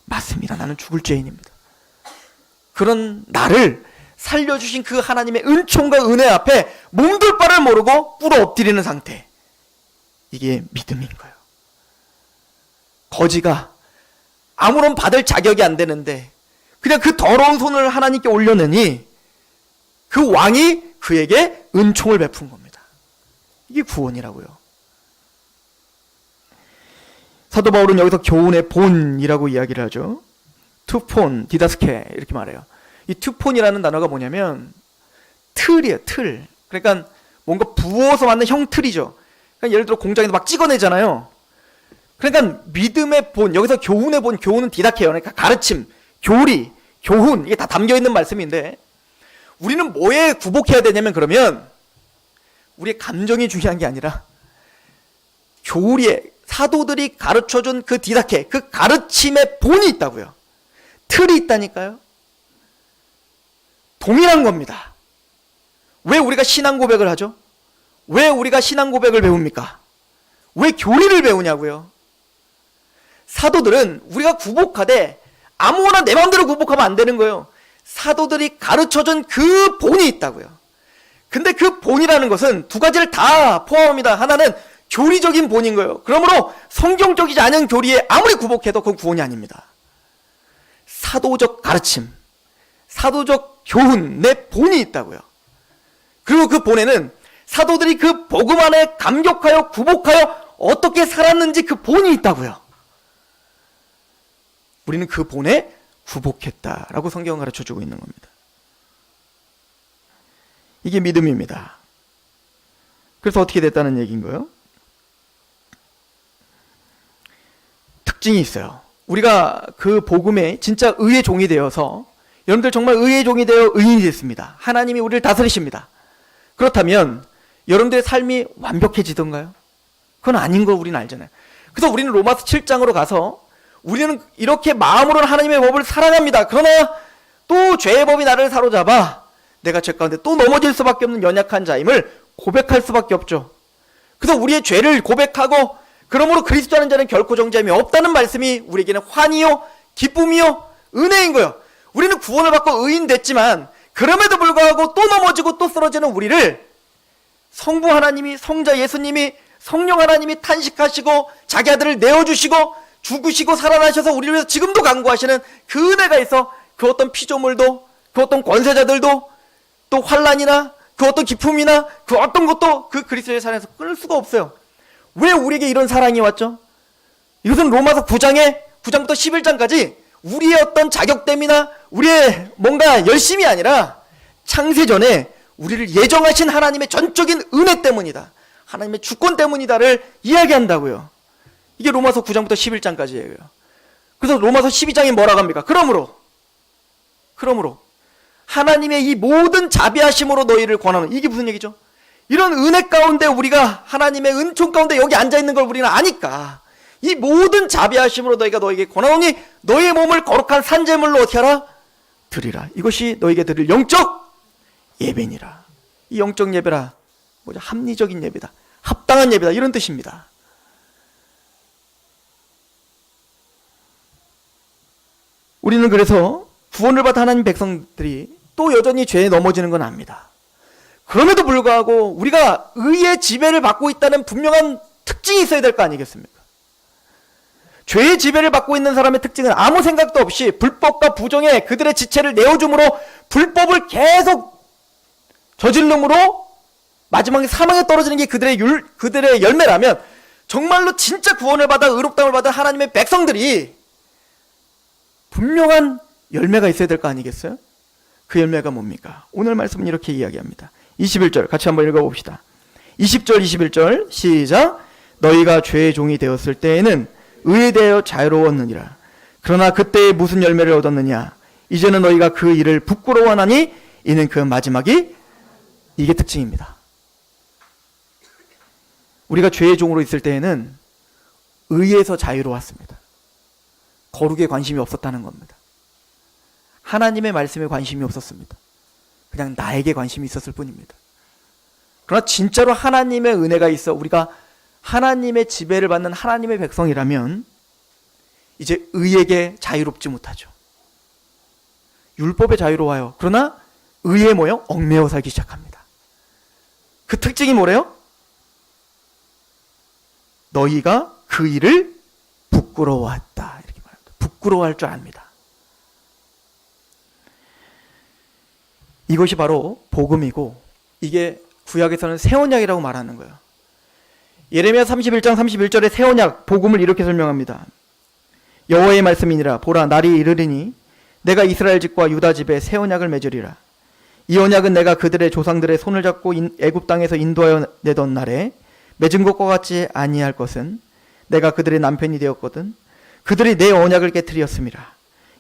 맞습니다. 나는 죽을 죄인입니다. 그런 나를 살려주신 그 하나님의 은총과 은혜 앞에 몸둘 바를 모르고 꿇어 엎드리는 상태. 이게 믿음인 거예요. 거지가 아무런 받을 자격이 안 되는데 그냥 그 더러운 손을 하나님께 올려내니 그 왕이 그에게 은총을 베푼 겁니다. 이게 구원이라고요. 사도 바울은 여기서 교훈의 본이라고 이야기를 하죠. 투폰, 디다스케 이렇게 말해요. 이 투폰이라는 단어가 뭐냐면 틀이에요. 틀. 그러니까 뭔가 부어서 만든 형틀이죠. 그러니까 예를 들어 공장에서 막 찍어내잖아요. 그러니까 믿음의 본, 여기서 교훈의 본, 교훈은 디다케요. 그러니까 가르침, 교리, 교훈, 이게 다 담겨있는 말씀인데 우리는 뭐에 굴복해야 되냐면 그러면 우리의 감정이 중요한 게 아니라 교리에 사도들이 가르쳐준 그 디다케, 그 가르침의 본이 있다고요. 틀이 있다니까요. 동일한 겁니다. 왜 우리가 신앙 고백을 하죠? 왜 우리가 신앙 고백을 배웁니까? 왜 교리를 배우냐고요? 사도들은 우리가 굴복하되 아무거나 내 마음대로 굴복하면 안 되는 거예요. 사도들이 가르쳐준 그 본이 있다고요. 근데 그 본이라는 것은 두 가지를 다 포함합니다. 하나는 교리적인 본인 거예요. 그러므로 성경적이지 않은 교리에 아무리 굴복해도 그건 구원이 아닙니다. 사도적 가르침, 사도적 교훈, 내 본이 있다고요. 그리고 그 본에는 사도들이 그 복음 안에 감격하여 굴복하여 어떻게 살았는지 그 본이 있다고요. 우리는 그 본에 굴복했다라고 성경은 가르쳐주고 있는 겁니다. 이게 믿음입니다. 그래서 어떻게 됐다는 얘기인 거예요? 특징이 있어요. 우리가 그 복음에 진짜 의의 종이 되어서 여러분들 정말 의의 종이 되어 의인이 됐습니다. 하나님이 우리를 다스리십니다. 그렇다면 여러분들의 삶이 완벽해지던가요? 그건 아닌 거 우리는 알잖아요. 그래서 우리는 로마서 7장으로 가서 우리는 이렇게 마음으로는 하나님의 법을 사랑합니다. 그러나 또 죄의 법이 나를 사로잡아 내가 죄 가운데 또 넘어질 수밖에 없는 연약한 자임을 고백할 수밖에 없죠. 그래서 우리의 죄를 고백하고 그러므로 그리스도 하는 자는 결코 정죄함이 없다는 말씀이 우리에게는 환희요 기쁨이요 은혜인 거예요. 우리는 구원을 받고 의인 됐지만 그럼에도 불구하고 또 넘어지고 또 쓰러지는 우리를 성부 하나님이, 성자 예수님이, 성령 하나님이 탄식하시고 자기 아들을 내어주시고 죽으시고 살아나셔서 우리를 위해서 지금도 간구하시는 그 은혜가 있어 그 어떤 피조물도 그 어떤 권세자들도 또 환난이나 그 어떤 기쁨이나 그 어떤 것도 그 그리스도의 사랑에서 끊을 수가 없어요. 왜 우리에게 이런 사랑이 왔죠? 이것은 로마서 9장부터 11장까지 우리의 어떤 자격됨이나 우리의 뭔가 열심이 아니라 창세전에 우리를 예정하신 하나님의 전적인 은혜 때문이다. 하나님의 주권 때문이다를 이야기한다고요. 이게 로마서 9장부터 11장까지예요. 그래서 로마서 12장이 뭐라고 합니까? 그러므로 하나님의 이 모든 자비하심으로 너희를 권하는, 이게 무슨 얘기죠? 이런 은혜 가운데 우리가 하나님의 은총 가운데 여기 앉아있는 걸 우리는 아니까 이 모든 자비하심으로 너희가 너에게 권하노니 너희의 몸을 거룩한 산제물로 어떻게 하라? 드리라. 이것이 너에게 드릴 영적 예배니라. 이 영적 예배라 뭐죠? 합리적인 예배다, 합당한 예배다, 이런 뜻입니다. 우리는 그래서 구원을 받은 하나님 백성들이 또 여전히 죄에 넘어지는 건 압니다. 그럼에도 불구하고 우리가 의의 지배를 받고 있다는 분명한 특징이 있어야 될 거 아니겠습니까? 죄의 지배를 받고 있는 사람의 특징은 아무 생각도 없이 불법과 부정에 그들의 지체를 내어줌으로 불법을 계속 저질름으로 마지막에 사망에 떨어지는 게 그들의 열매라면 정말로 진짜 구원을 받아 의롭다움을 받은 하나님의 백성들이 분명한 열매가 있어야 될 거 아니겠어요? 그 열매가 뭡니까? 오늘 말씀은 이렇게 이야기합니다. 21절 같이 한번 읽어봅시다. 20절 21절 시작. 너희가 죄의 종이 되었을 때에는 의에 대하여 자유로웠느니라. 그러나 그때에 무슨 열매를 얻었느냐? 이제는 너희가 그 일을 부끄러워하나니 이는 그 마지막이, 이게 특징입니다. 우리가 죄의 종으로 있을 때에는 의에서 자유로웠습니다. 거룩에 관심이 없었다는 겁니다. 하나님의 말씀에 관심이 없었습니다. 그냥 나에게 관심이 있었을 뿐입니다. 그러나 진짜로 하나님의 은혜가 있어 우리가 하나님의 지배를 받는 하나님의 백성이라면 이제 의에게 자유롭지 못하죠. 율법에 자유로워요. 그러나 의에 뭐요? 얽매여 살기 시작합니다. 그 특징이 뭐래요? 너희가 그 일을 부끄러워했다, 이렇게 말합니다. 부끄러워할 줄 압니다. 이것이 바로 복음이고 이게 구약에서는 새 언약이라고 말하는 거예요. 예레미야 31장 31절에 새 언약 복음을 이렇게 설명합니다. 여호와의 말씀이니라. 보라, 날이 이르리니 내가 이스라엘 집과 유다 집에 새 언약을 맺으리라. 이 언약은 내가 그들의 조상들의 손을 잡고 애굽 땅에서 인도하여 내던 날에 맺은 것과 같이 아니할 것은 내가 그들의 남편이 되었거든 그들이 내 언약을 깨트리었음이라.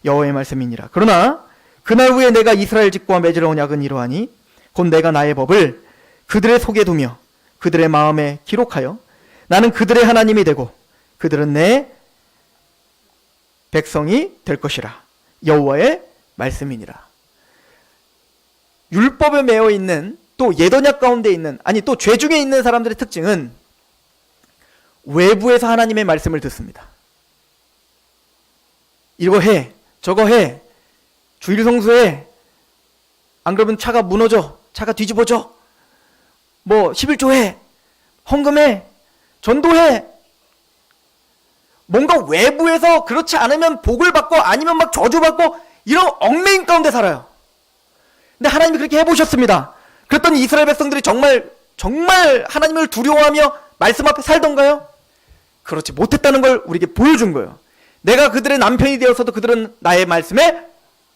여호와의 말씀이니라. 그러나 그날 후에 내가 이스라엘 집과 맺을 언약은 이러하니 곧 내가 나의 법을 그들의 속에 두며 그들의 마음에 기록하여 나는 그들의 하나님이 되고 그들은 내 백성이 될 것이라. 여호와의 말씀이니라. 율법에 매여 있는 또 옛 언약 가운데 있는, 아니 또 죄 중에 있는 사람들의 특징은 외부에서 하나님의 말씀을 듣습니다. 이거 해, 저거 해, 주일 성수해, 안 그러면 차가 무너져, 차가 뒤집어져, 뭐 11조 해, 헌금해, 전도해. 뭔가 외부에서 그렇지 않으면 복을 받고 아니면 막 저주받고 이런 얽매임 가운데 살아요. 근데 하나님이 그렇게 해보셨습니다. 그랬더니 이스라엘 백성들이 정말 하나님을 두려워하며 말씀 앞에 살던가요? 그렇지 못했다는 걸 우리에게 보여준 거예요. 내가 그들의 남편이 되어서도 그들은 나의 말씀에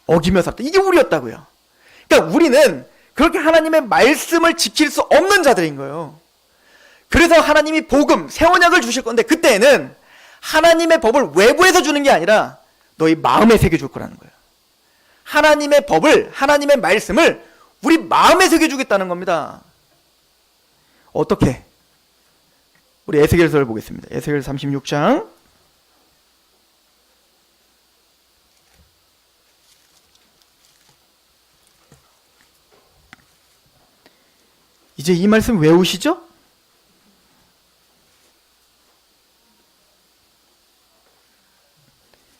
어기며 살았다. 이게 우리였다고요. 그러니까 우리는 그렇게 하나님의 말씀을 지킬 수 없는 자들인 거예요. 그래서 하나님이 복음, 새 언약을 주실 건데 그때는 하나님의 법을 외부에서 주는 게 아니라 너희 마음에 새겨줄 거라는 거예요. 하나님의 법을, 하나님의 말씀을 우리 마음에 새겨주겠다는 겁니다. 어떻게? 우리 에스겔서를 보겠습니다. 에스겔 36장 이제 이 말씀 외우시죠?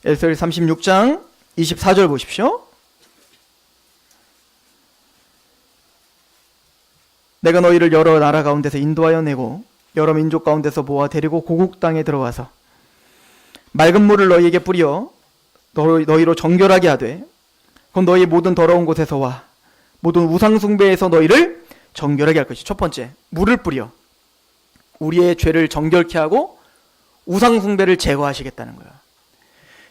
에스겔 36장 24절 보십시오. 내가 너희를 여러 나라 가운데서 인도하여 내고 여러 민족 가운데서 모아 데리고 고국 땅에 들어와서 맑은 물을 너희에게 뿌려 너희로 정결하게 하되 그건 너희 모든 더러운 곳에서와 모든 우상 숭배에서 너희를 정결하게 할 것이. 첫 번째, 물을 뿌려 우리의 죄를 정결케 하고 우상 숭배를 제거하시겠다는 거예요.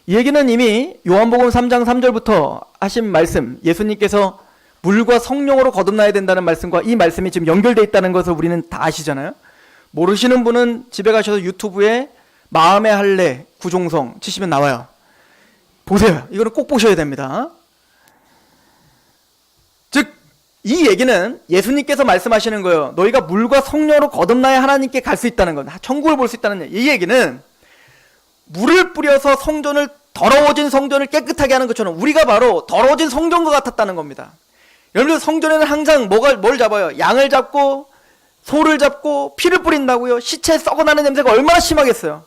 이 얘기는 이미 요한복음 3장 3절부터 하신 말씀, 예수님께서 물과 성령으로 거듭나야 된다는 말씀과 이 말씀이 지금 연결되어 있다는 것을 우리는 다 아시잖아요. 모르시는 분은 집에 가셔서 유튜브에 마음의 할례 구종성 치시면 나와요. 보세요. 이거는 꼭 보셔야 됩니다. 즉, 이 얘기는 예수님께서 말씀하시는 거예요. 너희가 물과 성령으로 거듭나야 하나님께 갈 수 있다는 것, 천국을 볼 수 있다는 얘기. 이 얘기는 물을 뿌려서 성전을, 더러워진 성전을 깨끗하게 하는 것처럼 우리가 바로 더러워진 성전과 같았다는 겁니다. 여러분들, 성전에는 항상 뭘 잡아요? 양을 잡고 소를 잡고 피를 뿌린다고요. 시체 썩어나는 냄새가 얼마나 심하겠어요.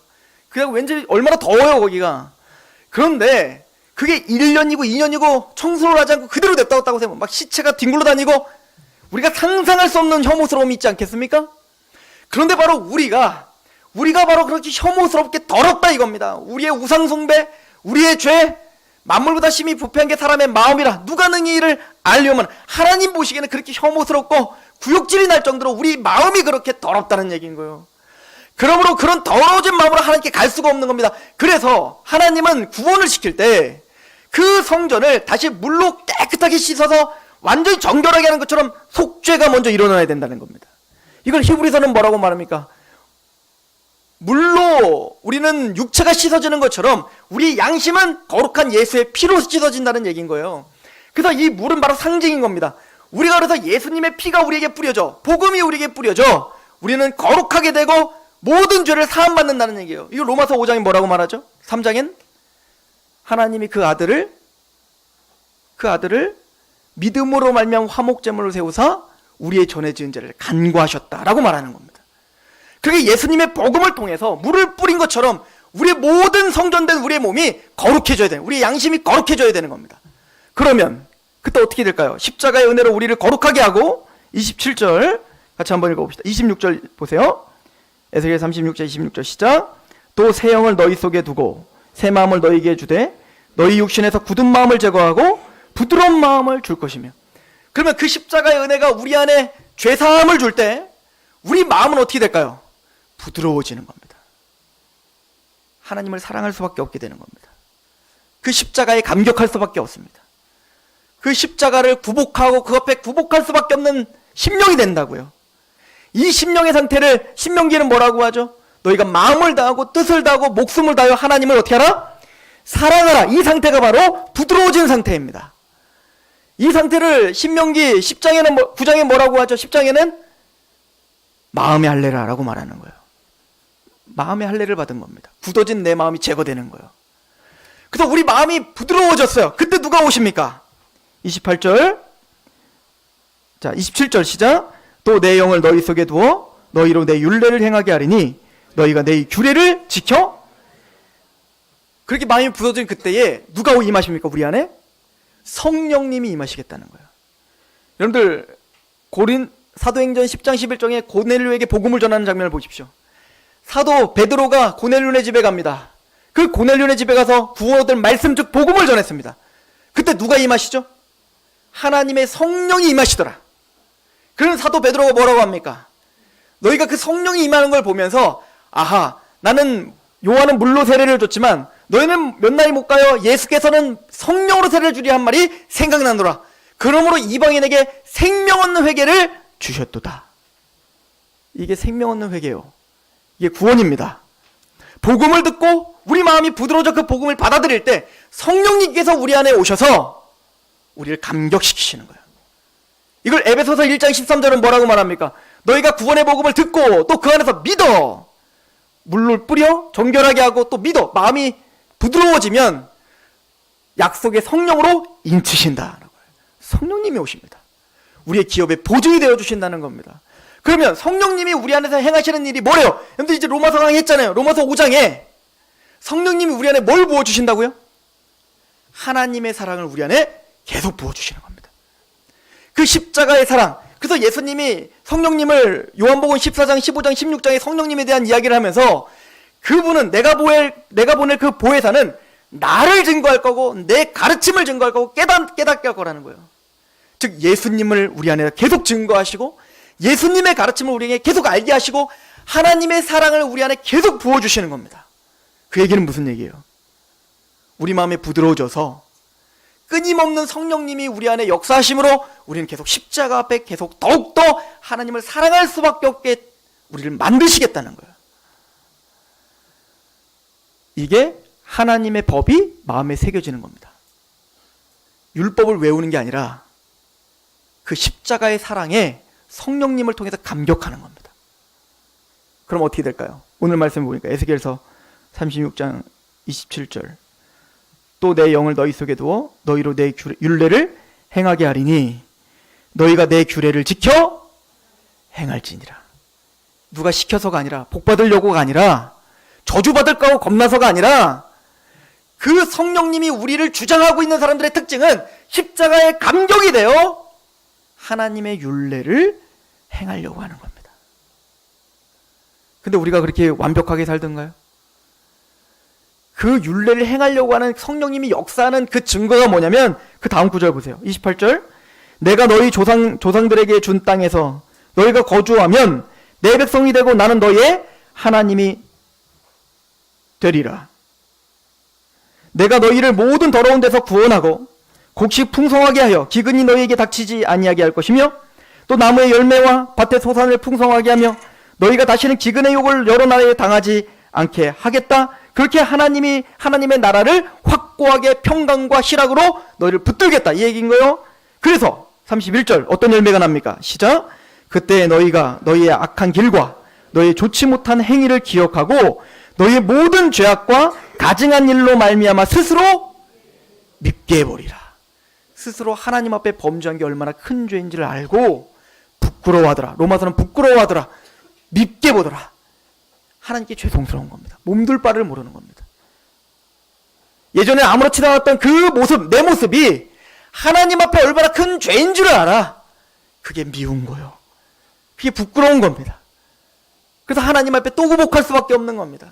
그리고 왠지 얼마나 더워요 거기가. 그런데 그게 1년이고 2년이고 청소를 하지 않고 그대로 냅뒀다고 생각하면 막 시체가 뒹굴러 다니고 우리가 상상할 수 없는 혐오스러움이 있지 않겠습니까? 그런데 바로 우리가 바로 그렇게 혐오스럽게 더럽다 이겁니다. 우리의 우상숭배, 우리의 죄, 만물보다 심히 부패한 게 사람의 마음이라 누가 능히 이를 알려면, 하나님 보시기에는 그렇게 혐오스럽고 구역질이 날 정도로 우리 마음이 그렇게 더럽다는 얘기인 거예요. 그러므로 그런 더러워진 마음으로 하나님께 갈 수가 없는 겁니다. 그래서 하나님은 구원을 시킬 때 그 성전을 다시 물로 깨끗하게 씻어서 완전히 정결하게 하는 것처럼 속죄가 먼저 일어나야 된다는 겁니다. 이걸 히브리서는 뭐라고 말합니까? 물로 우리는 육체가 씻어지는 것처럼 우리 양심은 거룩한 예수의 피로 씻어진다는 얘기인 거예요. 그래서 이 물은 바로 상징인 겁니다. 우리가 그래서 예수님의 피가 우리에게 뿌려져, 복음이 우리에게 뿌려져 우리는 거룩하게 되고 모든 죄를 사함받는다는 얘기예요. 이거 로마서 5장에 뭐라고 말하죠? 3장엔 하나님이 그 아들을 믿음으로 말미암아 화목제물로 세우사 우리의 전에 지은 죄를 간구하셨다라고 말하는 겁니다. 그게 예수님의 복음을 통해서 물을 뿌린 것처럼 우리의 모든 성전된 우리의 몸이 거룩해져야 돼요. 우리의 양심이 거룩해져야 되는 겁니다. 그러면 그때 어떻게 될까요? 십자가의 은혜로 우리를 거룩하게 하고, 27절 같이 한번 읽어봅시다. 26절 보세요. 에스겔 36장 26절 시작. 또 새 영을 너희 속에 두고 새 마음을 너희에게 주되 너희 육신에서 굳은 마음을 제거하고 부드러운 마음을 줄 것이며. 그러면 그 십자가의 은혜가 우리 안에 죄사함을 줄 때 우리 마음은 어떻게 될까요? 부드러워지는 겁니다. 하나님을 사랑할 수밖에 없게 되는 겁니다. 그 십자가에 감격할 수밖에 없습니다. 그 십자가를 구복하고 그 앞에 구복할 수밖에 없는 심령이 된다고요. 이 심령의 상태를 신명기는 뭐라고 하죠? 너희가 마음을 다하고 뜻을 다하고 목숨을 다하여 하나님을 어떻게 하라? 사랑하라. 이 상태가 바로 부드러워진 상태입니다. 이 상태를 신명기 10장에는 9장에 뭐라고 하죠? 10장에는 마음의 할례라고 말하는 거예요. 마음의 할례를 받은 겁니다. 굳어진 내 마음이 제거되는 거예요. 그래서 우리 마음이 부드러워졌어요. 그때 누가 오십니까? 28절, 자 27절 시작. 또 내 영을 너희 속에 두어 너희로 내 율례를 행하게 하리니 너희가 내 규례를 지켜. 그렇게 마음이 부서진 그때에 누가 임하십니까? 우리 안에 성령님이 임하시겠다는 거예요. 여러분들 사도행전 10장 11장에 고넬료에게 복음을 전하는 장면을 보십시오. 사도 베드로가 고넬료네 집에 갑니다. 그 고넬료네 집에 가서 구원 얻을 말씀 즉 복음을 전했습니다. 그때 누가 임하시죠? 하나님의 성령이 임하시더라. 그런 사도 베드로가 뭐라고 합니까? 너희가 그 성령이 임하는 걸 보면서 아하, 나는 요한은 물로 세례를 줬지만 너희는 몇 날이 못 가요. 예수께서는 성령으로 세례를 주리 한 말이 생각나노라. 그러므로 이방인에게 생명 얻는 회개를 주셨도다. 이게 생명 얻는 회개요. 이게 구원입니다. 복음을 듣고 우리 마음이 부드러워져 그 복음을 받아들일 때 성령님께서 우리 안에 오셔서 우리를 감격시키시는 거예요. 이걸 에베소서 1장 13절은 뭐라고 말합니까? 너희가 구원의 복음을 듣고 또 그 안에서 믿어. 물을 뿌려 정결하게 하고 또 믿어. 마음이 부드러워지면 약속의 성령으로 인치신다. 성령님이 오십니다. 우리의 기업에 보증이 되어주신다는 겁니다. 그러면 성령님이 우리 안에서 행하시는 일이 뭐래요? 여러분들 이제 로마서 강의했잖아요. 로마서 5장에 성령님이 우리 안에 뭘 부어주신다고요? 하나님의 사랑을 우리 안에 계속 부어주시는 겁니다. 그 십자가의 사랑. 그래서 예수님이 성령님을 요한복음 14장, 15장, 16장에 성령님에 대한 이야기를 하면서 그분은 내가 보낼 그 보혜사는 나를 증거할 거고 내 가르침을 증거할 거고 깨닫게 할 거라는 거예요. 즉 예수님을 우리 안에 계속 증거하시고 예수님의 가르침을 우리에게 계속 알게 하시고 하나님의 사랑을 우리 안에 계속 부어주시는 겁니다. 그 얘기는 무슨 얘기예요? 우리 마음이 부드러워져서 끊임없는 성령님이 우리 안에 역사하심으로 우리는 계속 십자가 앞에 계속 더욱더 하나님을 사랑할 수밖에 없게 우리를 만드시겠다는 거예요. 이게 하나님의 법이 마음에 새겨지는 겁니다. 율법을 외우는 게 아니라 그 십자가의 사랑에 성령님을 통해서 감격하는 겁니다. 그럼 어떻게 될까요? 오늘 말씀 보니까 에스겔서 36장 27절 또 내 영을 너희 속에 두어 너희로 내 율례를 행하게 하리니 너희가 내 규례를 지켜 행할지니라. 누가 시켜서가 아니라 복받으려고가 아니라 저주받을까 하고 겁나서가 아니라 그 성령님이 우리를 주장하고 있는 사람들의 특징은 십자가의 감격이 되어 하나님의 율례를 행하려고 하는 겁니다. 근데 우리가 그렇게 완벽하게 살던가요? 그 율례를 행하려고 하는 성령님이 역사하는 그 증거가 뭐냐면 그 다음 구절 보세요. 28절 내가 너희 조상들에게 준 땅에서 너희가 거주하면 내 백성이 되고 나는 너희의 하나님이 되리라. 내가 너희를 모든 더러운 데서 구원하고 곡식 풍성하게 하여 기근이 너희에게 닥치지 아니하게 할 것이며 또 나무의 열매와 밭의 소산을 풍성하게 하며 너희가 다시는 기근의 욕을 여러 나라에 당하지 않게 하겠다. 그렇게 하나님의 나라를 확고하게 평강과 희락으로 너희를 붙들겠다 이 얘기인 거예요. 그래서 31절 어떤 열매가 납니까? 시작. 그때 너희가 너희의 악한 길과 너희의 좋지 못한 행위를 기억하고 너희의 모든 죄악과 가증한 일로 말미암아 스스로 밉게 해버리라. 스스로 하나님 앞에 범죄한 게 얼마나 큰 죄인지를 알고 부끄러워하더라. 로마서는 부끄러워하더라. 밉게 보더라. 하나님께 죄송스러운 겁니다. 몸둘 바를 모르는 겁니다. 예전에 아무렇지도 않았던 그 모습, 내 모습이 하나님 앞에 얼마나 큰 죄인 줄을 알아. 그게 미운 거예요. 그게 부끄러운 겁니다. 그래서 하나님 앞에 또 굴복할 수밖에 없는 겁니다.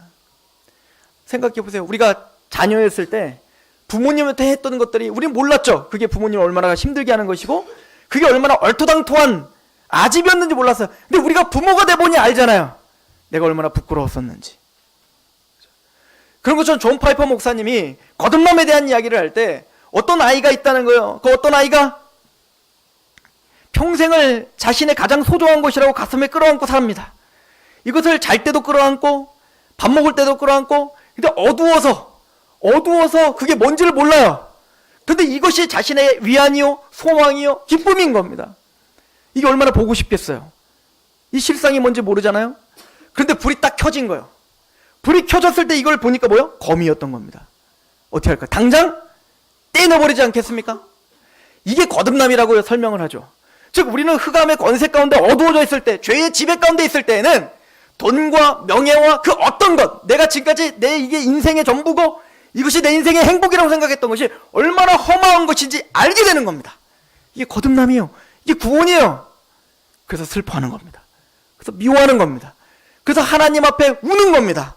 생각해 보세요. 우리가 자녀였을 때 부모님한테 했던 것들이 우리는 몰랐죠. 그게 부모님을 얼마나 힘들게 하는 것이고 그게 얼마나 얼토당토한 아집이었는지 몰랐어요. 근데 우리가 부모가 돼보니 알잖아요. 내가 얼마나 부끄러웠었는지. 그런 것처럼 존 파이퍼 목사님이 거듭남에 대한 이야기를 할 때 어떤 아이가 있다는 거예요. 그 어떤 아이가 평생을 자신의 가장 소중한 것이라고 가슴에 끌어안고 삽니다. 이것을 잘 때도 끌어안고 밥 먹을 때도 끌어안고 근데 어두워서 그게 뭔지를 몰라요. 근데 이것이 자신의 위안이요 소망이요 기쁨인 겁니다. 이게 얼마나 보고 싶겠어요. 이 실상이 뭔지 모르잖아요. 그런데 불이 딱 켜진 거예요. 불이 켜졌을 때 이걸 보니까 뭐예요? 거미였던 겁니다. 어떻게 할까요? 당장 떼내버리지 않겠습니까? 이게 거듭남이라고 설명을 하죠. 즉 우리는 흑암의 권세 가운데 어두워져 있을 때 죄의 지배 가운데 있을 때에는 돈과 명예와 그 어떤 것 내가 지금까지 내 이게 인생의 전부고 이것이 내 인생의 행복이라고 생각했던 것이 얼마나 허망한 것인지 알게 되는 겁니다. 이게 거듭남이에요. 이게 구원이에요. 그래서 슬퍼하는 겁니다. 그래서 미워하는 겁니다. 그래서 하나님 앞에 우는 겁니다.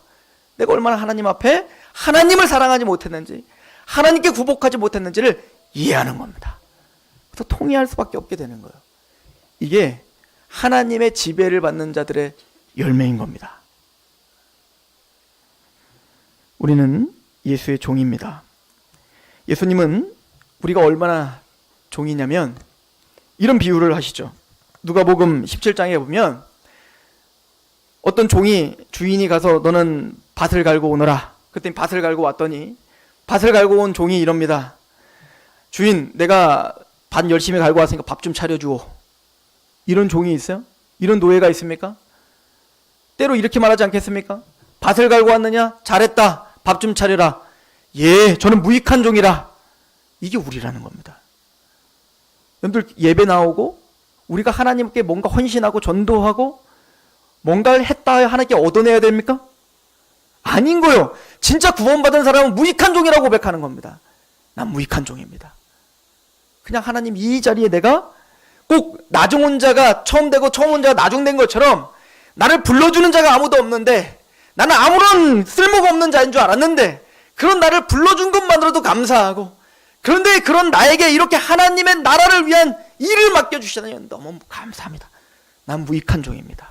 내가 얼마나 하나님 앞에 하나님을 사랑하지 못했는지 하나님께 굴복하지 못했는지를 이해하는 겁니다. 그래서 통회할 수밖에 없게 되는 거예요. 이게 하나님의 지배를 받는 자들의 열매인 겁니다. 우리는 예수의 종입니다. 예수님은 우리가 얼마나 종이냐면 이런 비유를 하시죠. 누가복음 17장에 보면 어떤 종이 주인이 가서 너는 밭을 갈고 오너라. 그랬더니 밭을 갈고 왔더니 밭을 갈고 온 종이 이럽니다. 주인 내가 밭 열심히 갈고 왔으니까 밥 좀 차려주오. 이런 종이 있어요? 이런 노예가 있습니까? 때로 이렇게 말하지 않겠습니까? 밭을 갈고 왔느냐? 잘했다. 밥 좀 차려라. 예, 저는 무익한 종이라. 이게 우리라는 겁니다. 여러분들 예배 나오고 우리가 하나님께 뭔가 헌신하고 전도하고 뭔가를 했다 해야 하나님께 얻어내야 됩니까? 아닌 거요. 진짜 구원받은 사람은 무익한 종이라고 고백하는 겁니다. 난 무익한 종입니다. 그냥 하나님 이 자리에 내가 꼭 나중 온 자가 처음 되고 처음 온 자가 나중 된 것처럼 나를 불러주는 자가 아무도 없는데 나는 아무런 쓸모가 없는 자인 줄 알았는데 그런 나를 불러준 것만으로도 감사하고 그런데 그런 나에게 이렇게 하나님의 나라를 위한 일을 맡겨주시다니 너무 감사합니다. 난 무익한 종입니다.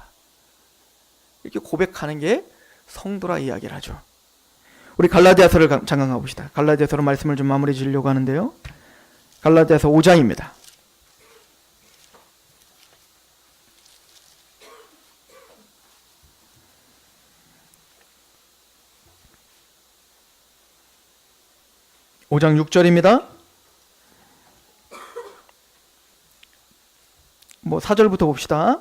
이렇게 고백하는 게 성도라 이야기를 하죠. 우리 갈라디아서를 잠깐 가봅시다. 갈라디아서로 말씀을 좀 마무리 지으려고 하는데요. 갈라디아서 5장입니다. (5장 6절입니다) 4절부터 봅시다.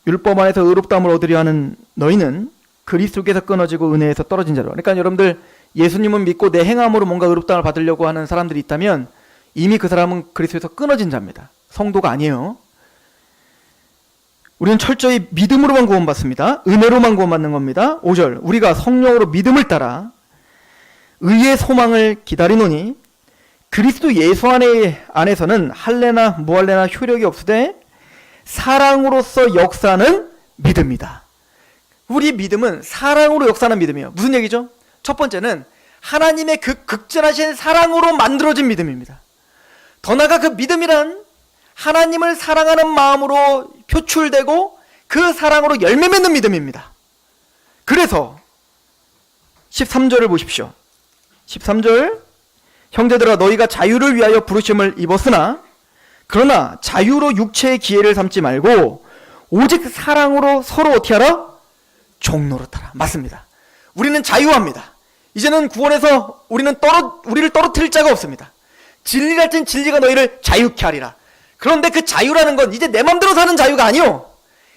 율법 안에서 의롭다함을 얻으려 하는 너희는 그리스도께서 끊어지고 은혜에서 떨어진 자로. 그러니까 여러분들 예수님은 믿고 내 행함으로 뭔가 의롭다함을 받으려고 하는 사람들이 있다면 이미 그 사람은 그리스도에서 끊어진 자입니다. 성도가 아니에요. 우리는 철저히 믿음으로만 구원받습니다. 은혜로만 구원받는 겁니다. 5절 우리가 성령으로 믿음을 따라 의의 소망을 기다리노니 그리스도 예수 안에서는 할례나 무할례나 효력이 없으되 사랑으로서 역사하는 믿음이다. 우리 믿음은 사랑으로 역사하는 믿음이에요. 무슨 얘기죠? 첫 번째는 하나님의 그 극진하신 사랑으로 만들어진 믿음입니다. 더 나아가 그 믿음이란 하나님을 사랑하는 마음으로 표출되고 그 사랑으로 열매 맺는 믿음입니다. 그래서 13절을 보십시오. 13절 형제들아 너희가 자유를 위하여 부르심을 입었으나 그러나 자유로 육체의 기회를 삼지 말고 오직 사랑으로 서로 어떻게 하라? 종노릇하라. 맞습니다. 우리는 자유합니다. 이제는 구원에서 우리를 떨어뜨릴 자가 없습니다. 진리 같은 진리가 너희를 자유케 하리라. 그런데 그 자유라는 건 이제 내 맘대로 사는 자유가 아니요.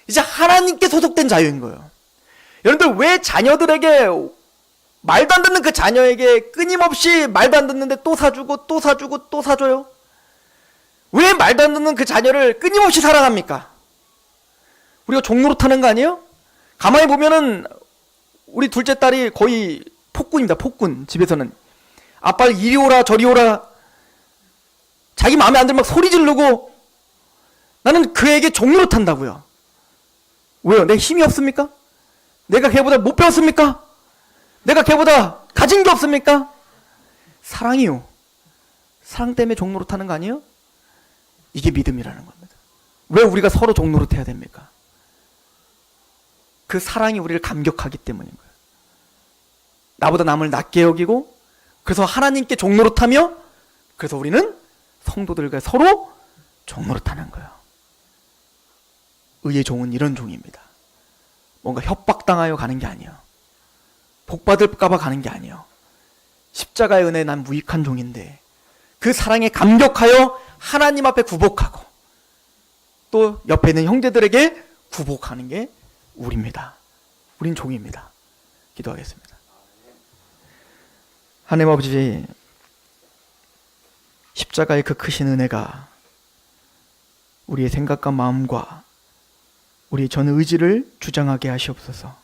이제 하나님께 소속된 자유인 거예요. 여러분들 왜 자녀들에게 말도 안 듣는 그 자녀에게 끊임없이 말도 안 듣는데 또 사주고 또 사주고 또 사줘요? 왜 말도 안 듣는 그 자녀를 끊임없이 사랑합니까? 우리가 종노릇하는 거 아니에요? 가만히 보면은 우리 둘째 딸이 거의 폭군입니다. 폭군. 집에서는 아빠를 이리 오라 저리 오라 자기 마음에 안 들면 막 소리 지르고 나는 그에게 종노릇한다고요. 왜요? 내 힘이 없습니까? 내가 걔보다 못 배웠습니까? 내가 걔보다 가진 게 없습니까? 사랑이요. 사랑 때문에 종노릇하는 거 아니에요? 이게 믿음이라는 겁니다. 왜 우리가 서로 종노릇해야 됩니까? 그 사랑이 우리를 감격하기 때문인 거예요. 나보다 남을 낮게 여기고 그래서 하나님께 종노릇하며 그래서 우리는 성도들과 서로 종노릇하는 거예요. 의의 종은 이런 종입니다. 뭔가 협박당하여 가는 게 아니에요. 복받을까봐 가는 게 아니에요. 십자가의 은혜에 난 무익한 종인데 그 사랑에 감격하여 하나님 앞에 굴복하고 또 옆에 있는 형제들에게 굴복하는 게 우리입니다. 우린 종입니다. 기도하겠습니다. 하나님 아버지, 십자가의 그 크신 은혜가 우리의 생각과 마음과 우리의 전 의지를 주장하게 하시옵소서.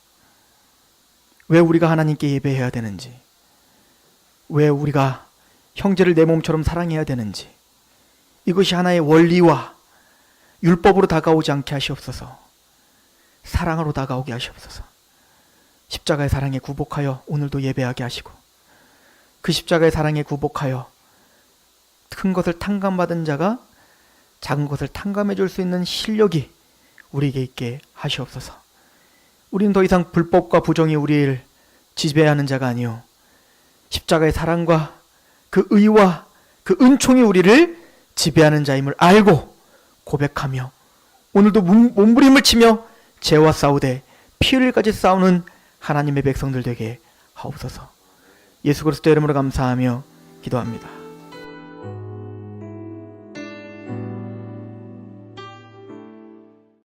왜 우리가 하나님께 예배해야 되는지, 왜 우리가 형제를 내 몸처럼 사랑해야 되는지, 이것이 하나의 원리와 율법으로 다가오지 않게 하시옵소서. 사랑으로 다가오게 하시옵소서. 십자가의 사랑에 굴복하여 오늘도 예배하게 하시고 그 십자가의 사랑에 굴복하여 큰 것을 탕감받은 자가 작은 것을 탕감해 줄 수 있는 실력이 우리에게 있게 하시옵소서. 우리는 더 이상 불법과 부정이 우리를 지배하는 자가 아니요 십자가의 사랑과 그 의와 그 은총이 우리를 지배하는 자임을 알고 고백하며 오늘도 몸부림을 치며 죄와 싸우되 피 흘릴까지 싸우는 하나님의 백성들 되게 하옵소서. 예수 그리스도 이름으로 감사하며 기도합니다.